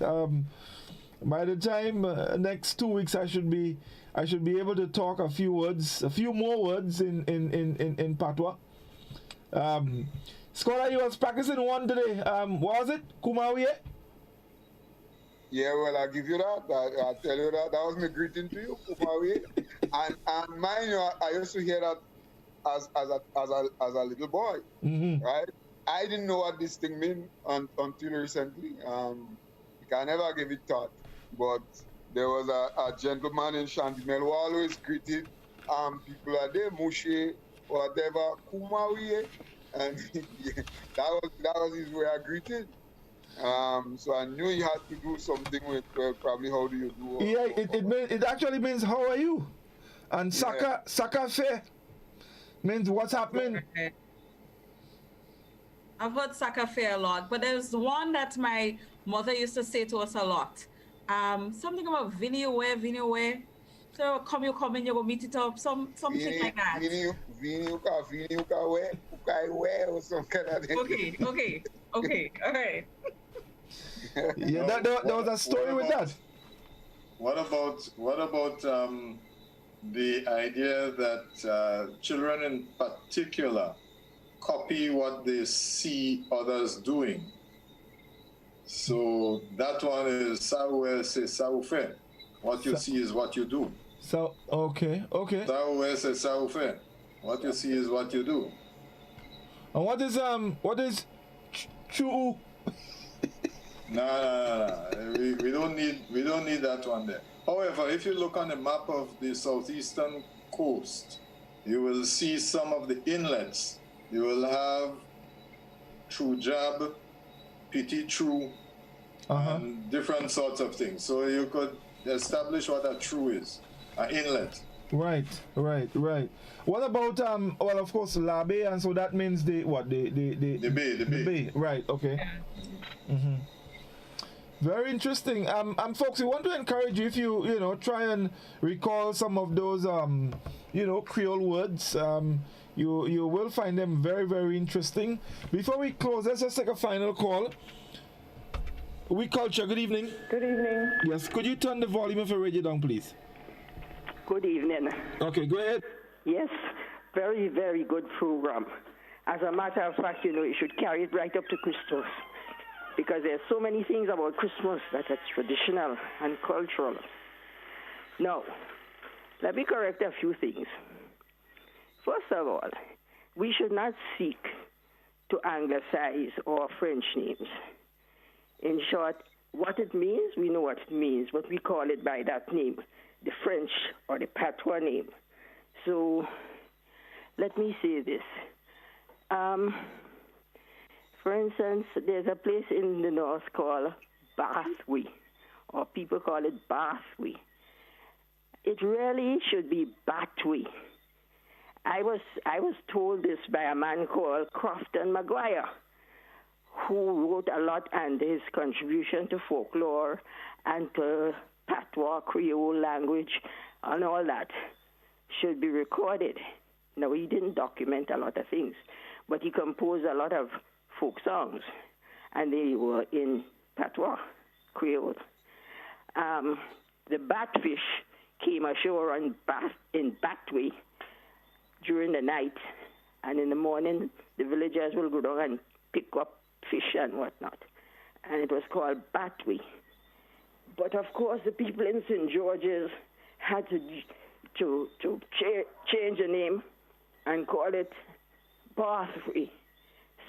By the time next 2 weeks, I should be able to talk a few more words in patois. Scholar, you was practicing one today. What was it? Kumawiye? Yeah, well, I'll give you that. I'll tell you that. That was my greeting to you, Kumawiye. and mind you, I used to hear that as a little boy, right? I didn't know what this thing meant until recently. I never gave it thought. But there was a gentleman in Chantimel who always greeted people are there, Mushe, whatever, Kumawiye, and that was his way of greeting. So I knew he had to do something with probably how do you do. Yeah, it actually means how are you, and Saka Fe means what's happening. I've heard Saka Fe a lot, but there's one that my mother used to say to us a lot. Something about Vinny. So you come in, you go meet it up, something like that. Vinny, or some kind of thing. Okay, all right. Yeah, there was a story with that. What about the idea that children in particular copy what they see others doing? So that one is Saoué c'est Saoufe. What you see is what you do. So okay. Saoué c'est Saoufe. What you see is what you do. And what is Chuu? No. We don't need that one there. However, if you look on the map of the southeastern coast, you will see some of the inlets. You will have Trujab, Petit Trou, and different sorts of things. So you could establish what a true is, an inlet. Right. What about well, of course, Labe, and so that means the bay. Right. Okay. Very interesting. Folks, we want to encourage you, if you try and recall some of those Creole words. You will find them very, very interesting. Before we close, let's just take a final call. OUI Culture, good evening. Good evening. Yes, could you turn the volume of your radio down, please? Good evening. Okay, go ahead. Yes, very, very good program. As a matter of fact, you should carry it right up to Christmas, because there's so many things about Christmas that are traditional and cultural. Now, let me correct a few things. First of all, we should not seek to anglicize our French names. In short, what it means, we know what it means, but we call it by that name, the French or the patois name. So let me say this. For instance, there's a place in the north called Bathwy, or people call it Bathwy. It really should be Batwy. I was told this by a man called Crofton Maguire, who wrote a lot, and his contribution to folklore and to patois, Creole language, and all that should be recorded. Now, he didn't document a lot of things, but he composed a lot of folk songs, and they were in patois, Creole. The batfish came ashore in Batwy during the night, and in the morning the villagers will go down and pick up fish and whatnot, and it was called Batwy. But of course the people in St. George's had to change the name and call it Bathwy,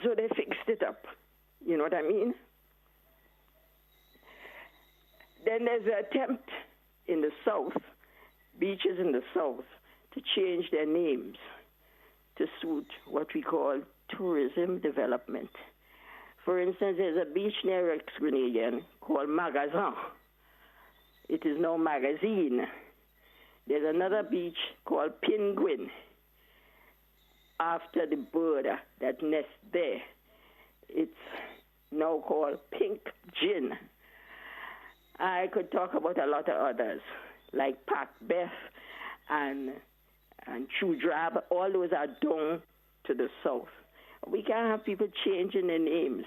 so they fixed it up. You know what I mean? Then there's an attempt in the south, beaches in the south, to change their names to suit what we call tourism development. For instance, there's a beach near Ex-Grenadian called Magazin. It is now Magazine. There's another beach called Penguin, after the bird that nests there. It's now called Pink Gin. I could talk about a lot of others, like Macbeth and and Chudrab, all those are down to the south. We can't have people changing their names.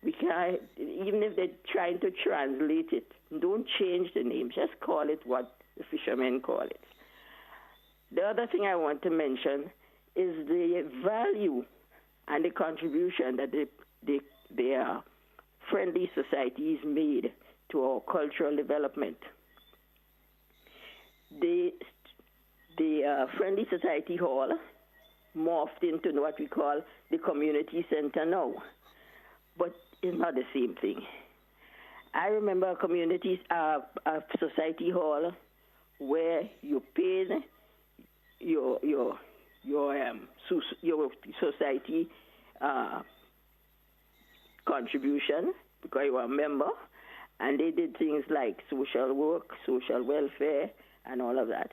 We can't, even if they're trying to translate it, don't change the name. Just call it what the fishermen call it. The other thing I want to mention is the value and the contribution that the friendly societies made to our cultural development. The Friendly Society Hall morphed into what we call the community center now, but it's not the same thing. I remember a society hall where you paid your society contribution because you were a member, and they did things like social work, social welfare, and all of that.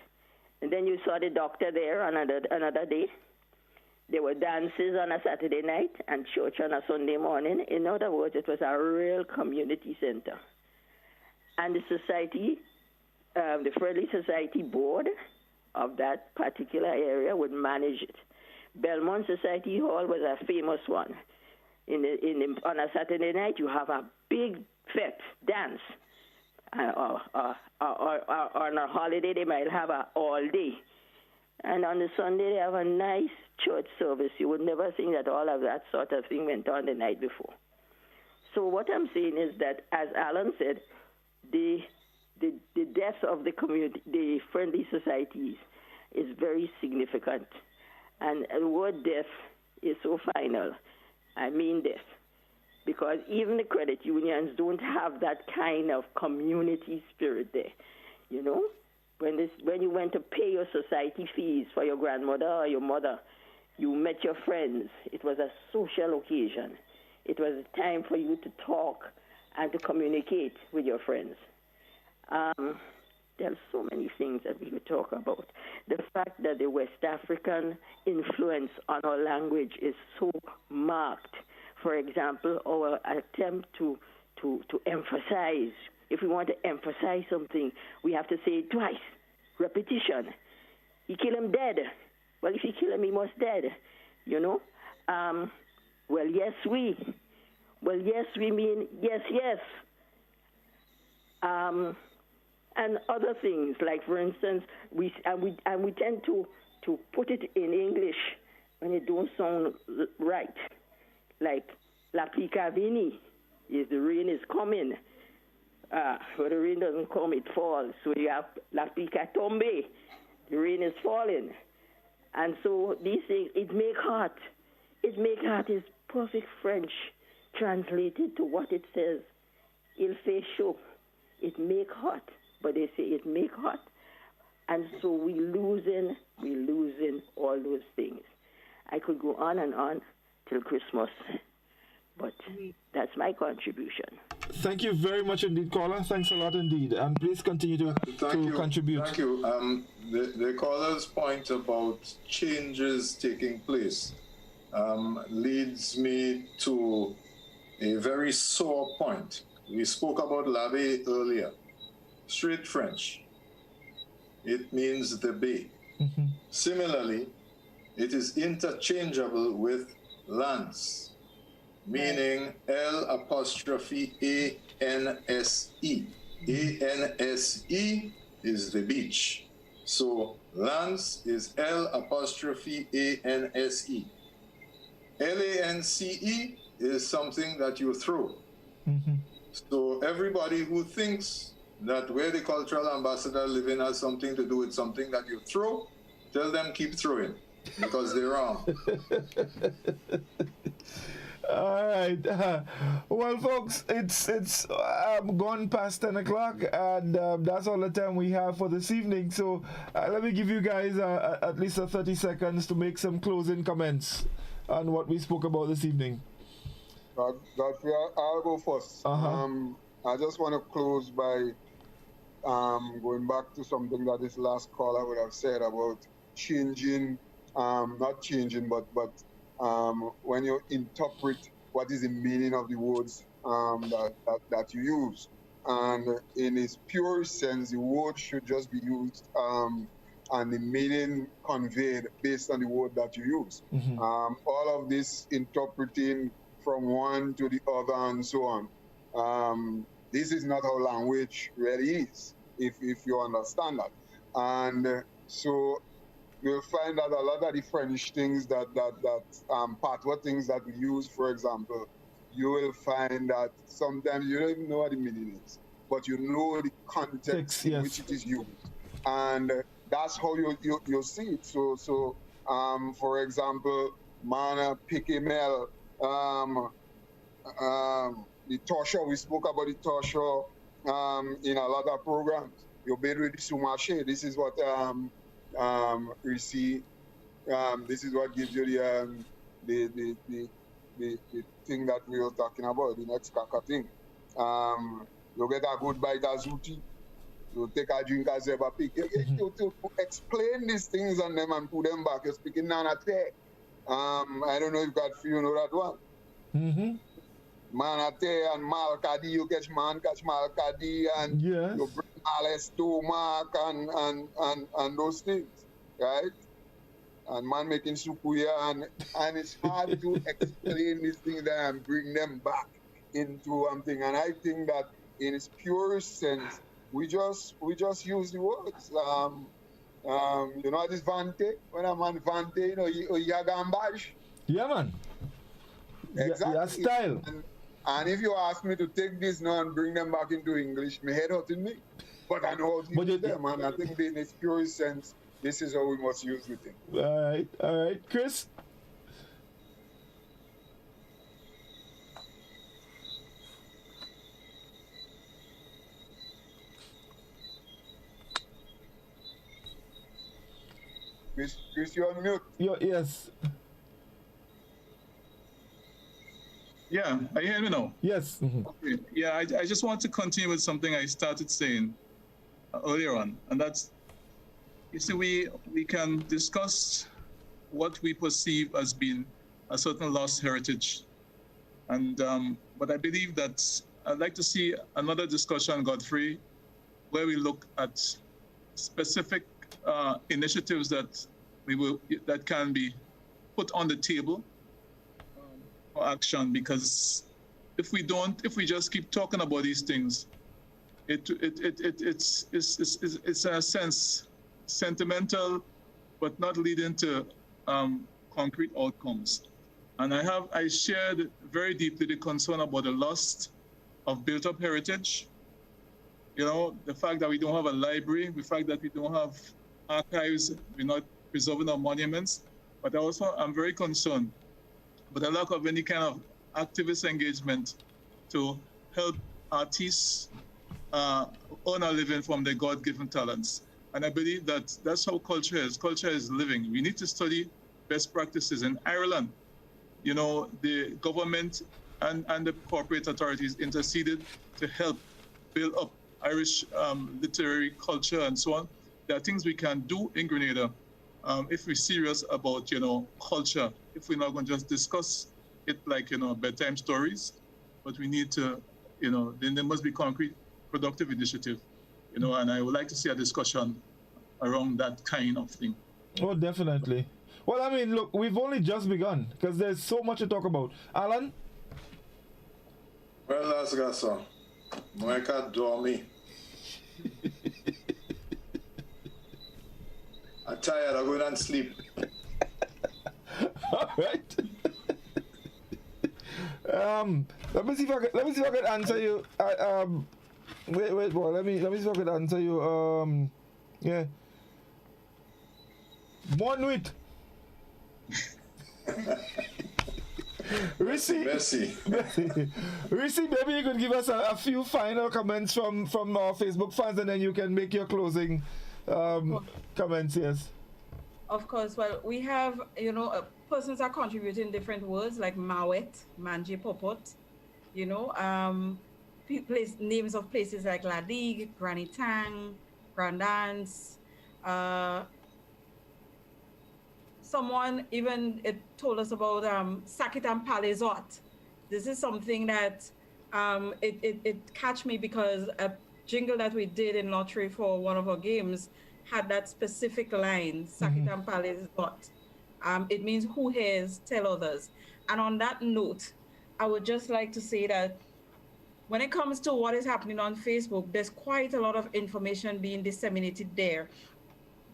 And then you saw the doctor there on another day. There were dances on a Saturday night and church on a Sunday morning. In other words, it was a real community center. And the society, the Friendly Society board of that particular area would manage it. Belmont Society Hall was a famous one. On a Saturday night, you have a big fete, dance. Or on a holiday, they might have a all day. And on the Sunday, they have a nice church service. You would never think that all of that sort of thing went on the night before. So what I'm saying is that, as Allan said, the death of the community, the friendly societies, is very significant. And the word death is so final. I mean death. Because even the credit unions don't have that kind of community spirit there. You know, when you went to pay your society fees for your grandmother or your mother, you met your friends. It was a social occasion. It was a time for you to talk and to communicate with your friends. There are so many things that we could talk about. The fact that the West African influence on our language is so marked. For example, our attempt to emphasize. If we want to emphasize something, we have to say it twice. Repetition. He kill him dead. Well, if he kill him, he must dead. You know? Well, yes, we. Well, yes, we mean yes, yes. And other things, like, for instance, we tend to put it in English when it don't sound right. Like, La Plica Vini, is the rain is coming. But the rain doesn't come, it falls. So you have La Plica Tombe, the rain is falling. And so these things, it make heart. It make heart is perfect French translated to what it says. Il fait chaud. It make heart. But they say it make heart. And so we losing all those things. I could go on till Christmas. But that's my contribution. Thank you very much indeed, caller. Thanks a lot indeed. And please continue to contribute. Thank you. The caller's point about changes taking place leads me to a very sore point. We spoke about laver earlier. Straight French. It means the bay. Mm-hmm. Similarly, it is interchangeable with lance, meaning L'Anse. A-N-S-E is the beach. So lance is L'Anse. Lance is something that you throw. Mm-hmm. So everybody who thinks that where the cultural ambassador living has something to do with something that you throw, tell them keep throwing, because they're wrong. All right. Well, folks, it's gone past 10 o'clock, and that's all the time we have for this evening. So let me give you guys at least 30 seconds to make some closing comments on what we spoke about this evening. Godfrey, I'll go first. I just want to close by going back to something that this last caller would have said about changing, not changing, but when you interpret what is the meaning of the words that you use. And in its pure sense, the word should just be used and the meaning conveyed based on the word that you use. All of this interpreting from one to the other and so on. This is not how language really is, if you understand that. And so you'll find that a lot of the French things that patois things that we use, for example, you will find that sometimes you don't even know what the meaning is, but you know the context in which it is used. And that's how you see it. So for example, man pikemel, the torture, we spoke about the torture in a lot of programs. You better with the sumache. This is what Reece, this is what gives you the thing that we were talking about, the next kaka thing. You get a good bite of zouti, you take a drink of zeba pig. To explain these things on them and put them back, you're speaking nanate. I don't know if Godfrey, you know that one. Manate and malkadi, you catch malkadi, and you bring ale stomach and those things, right? And man making sukuya, and it's hard to explain these things and bring them back into something. And I think that in its purest sense, we just use the words. You know this vante? When a man vante, you know, you gambage. Yeah, man. Exactly. Your style. And if you ask me to take this now and bring them back into English, my head hurting me. But I know how to use them, and I think in its purest sense, this is how we must use the thing. All right, Chris. Chris, you're on mute. Yes. Yeah, are you hearing me now? Yes. Okay. Yeah, I just want to continue with something I started saying earlier on, and that's, you see, we can discuss what we perceive as being a certain lost heritage, and but I believe that I'd like to see another discussion, Godfrey, where we look at specific initiatives that that can be put on the table for action. Because if we just keep talking about these things, it's in a sense sentimental, but not leading to concrete outcomes. And I shared very deeply the concern about the loss of built-up heritage. You know, the fact that we don't have a library, the fact that we don't have archives, we're not preserving our monuments. But also, I'm very concerned with the lack of any kind of activist engagement to help artists earn a living from their God-given talents. And I believe that that's how culture is. Culture is living. We need to study best practices. In Ireland, you know, the government and the corporate authorities interceded to help build up Irish literary culture and so on. There are things we can do in Grenada if we're serious about, you know, culture. If we're not going to just discuss it like, you know, bedtime stories, but we need to, you know, then there must be concrete, productive initiative, you know, and I would like to see a discussion around that kind of thing. Oh, definitely. Well, I mean, look, we've only just begun because there's so much to talk about. Allan? Well, that's got some. I can't draw me. I'm tired. I'm going and sleep. All right. Let me see if I can answer you. Wait, boy. Let me see if I can answer you. Yeah. Bon nuit. Reece, Reece, maybe you could give us a few final comments from our Facebook fans, and then you can make your closing comments. Yes. Of course. Well, we have, you know, persons are contributing different words like Mawet, Manje Popot, you know, names of places like La Digue, Granny Tang, Grandance. Someone even told us about Sakit and Palezot. This is something that it catch me because a jingle that we did in lottery for one of our games had that specific line, Sakitam Palace got. It means who hears, tell others. And on that note, I would just like to say that when it comes to what is happening on Facebook, there's quite a lot of information being disseminated there.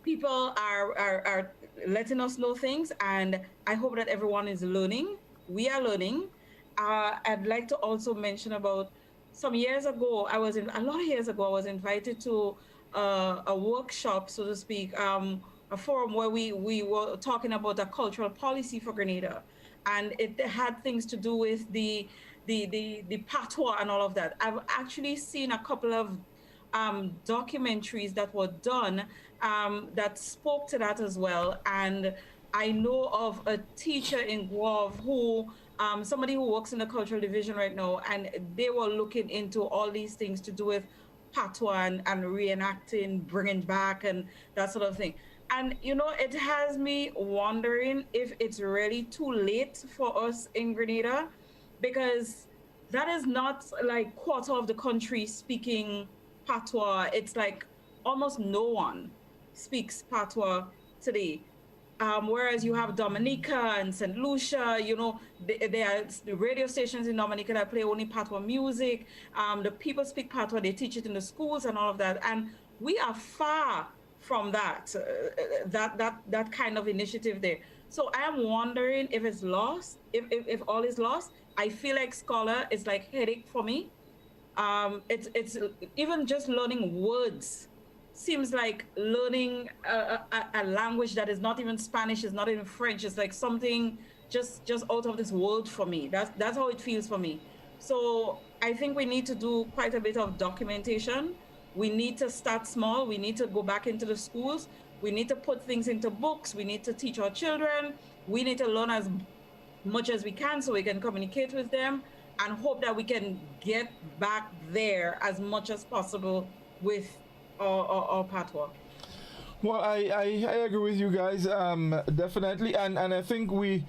People are letting us know things, and I hope that everyone is learning. We are learning. I'd like to also mention about some years ago, a lot of years ago, I was invited to a workshop, so to speak, a forum where we were talking about a cultural policy for Grenada. And it had things to do with the patois and all of that. I've actually seen a couple of documentaries that were done that spoke to that as well. And I know of a teacher in Guav who, somebody who works in the cultural division right now, and they were looking into all these things to do with patois and reenacting, bringing back, and that sort of thing. And, you know, it has me wondering if it's really too late for us in Grenada, because that is not like quarter of the country speaking patois. It's like almost no one speaks patois today. Whereas you have Dominica and St. Lucia, you know, there are the radio stations in Dominica that play only patois music. The people speak patois, they teach it in the schools and all of that. And we are far from that kind of initiative there. So I am wondering if it's lost, if all is lost. I feel like Scholar is like headache for me. It's even just learning words seems like learning a language that is not even Spanish, is not even French. It's like something just out of this world for me. That's how it feels for me. So I think we need to do quite a bit of documentation. We need to start small. We need to go back into the schools. We need to put things into books. We need to teach our children. We need to learn as much as we can so we can communicate with them, and hope that we can get back there as much as possible with our patois. Well, I agree with you guys, definitely, and I think we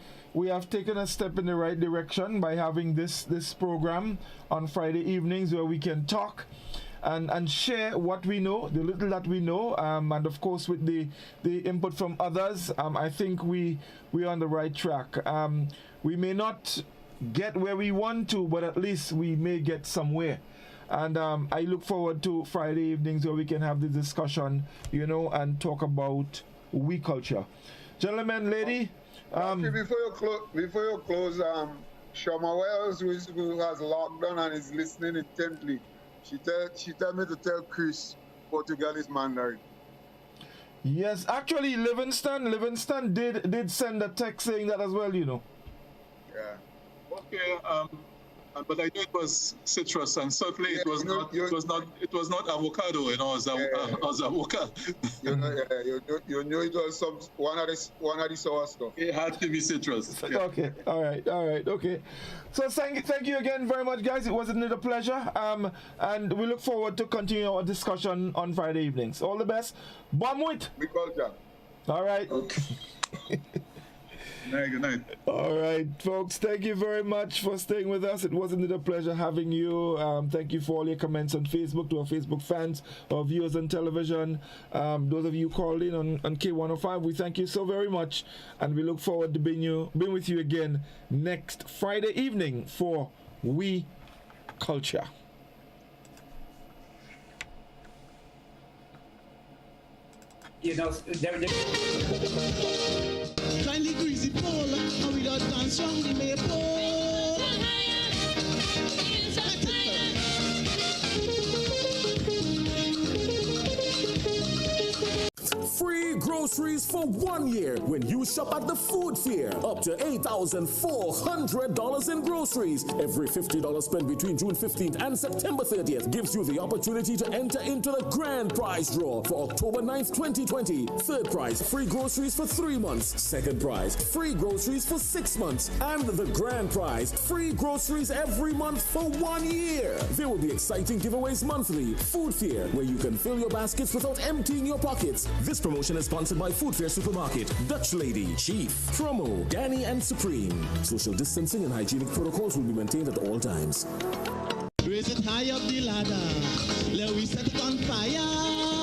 have taken a step in the right direction by having this program on Friday evenings where we can talk and share what we know, the little that we know, and of course with the input from others. I think we're on the right track. We may not get where we want to, but at least we may get somewhere. And I look forward to Friday evenings where we can have this discussion, you know, and talk about OUI culture. Gentlemen, lady. Before you close, Shama Wells, who has locked down and is listening intently, she tell me to tell Chris Portuguese Mandarin. Yes, actually, Livingston did send a text saying that as well, you know. Yeah. Okay. But I knew it was citrus, and certainly it was not avocado. You know, it was avocado. You knew it was one of the sour stuff. It had to be citrus. Yeah. Okay. All right. Okay. So thank you again very much, guys. It was a pleasure. And we look forward to continue our discussion on Friday evenings. All the best. Bon muit. We culture. All right. Okay. Good night. All right, folks, thank you very much for staying with us. It was indeed a pleasure having you. Thank you for all your comments on Facebook, to our Facebook fans, our viewers on television, those of you called in on K105. We thank you so very much, and we look forward to being with you again next Friday evening for OUI Culture. You know, kindly greasy pole, and we don't dance round the maypole. Free groceries for 1 year when you shop at the food fair. Up to $8,400 in groceries. Every $50 spent between June 15th and September 30th gives you the opportunity to enter into the grand prize draw for October 9th, 2020. Third prize, free groceries for 3 months. Second prize, free groceries for 6 months. And the grand prize, free groceries every month for 1 year. There will be exciting giveaways monthly. Food fair, where you can fill your baskets without emptying your pockets. This promotion is sponsored by Food Fair Supermarket, Dutch Lady, Chief, Promo, Danny, and Supreme. Social distancing and hygienic protocols will be maintained at all times. Raise it high up the ladder, let we set it on fire.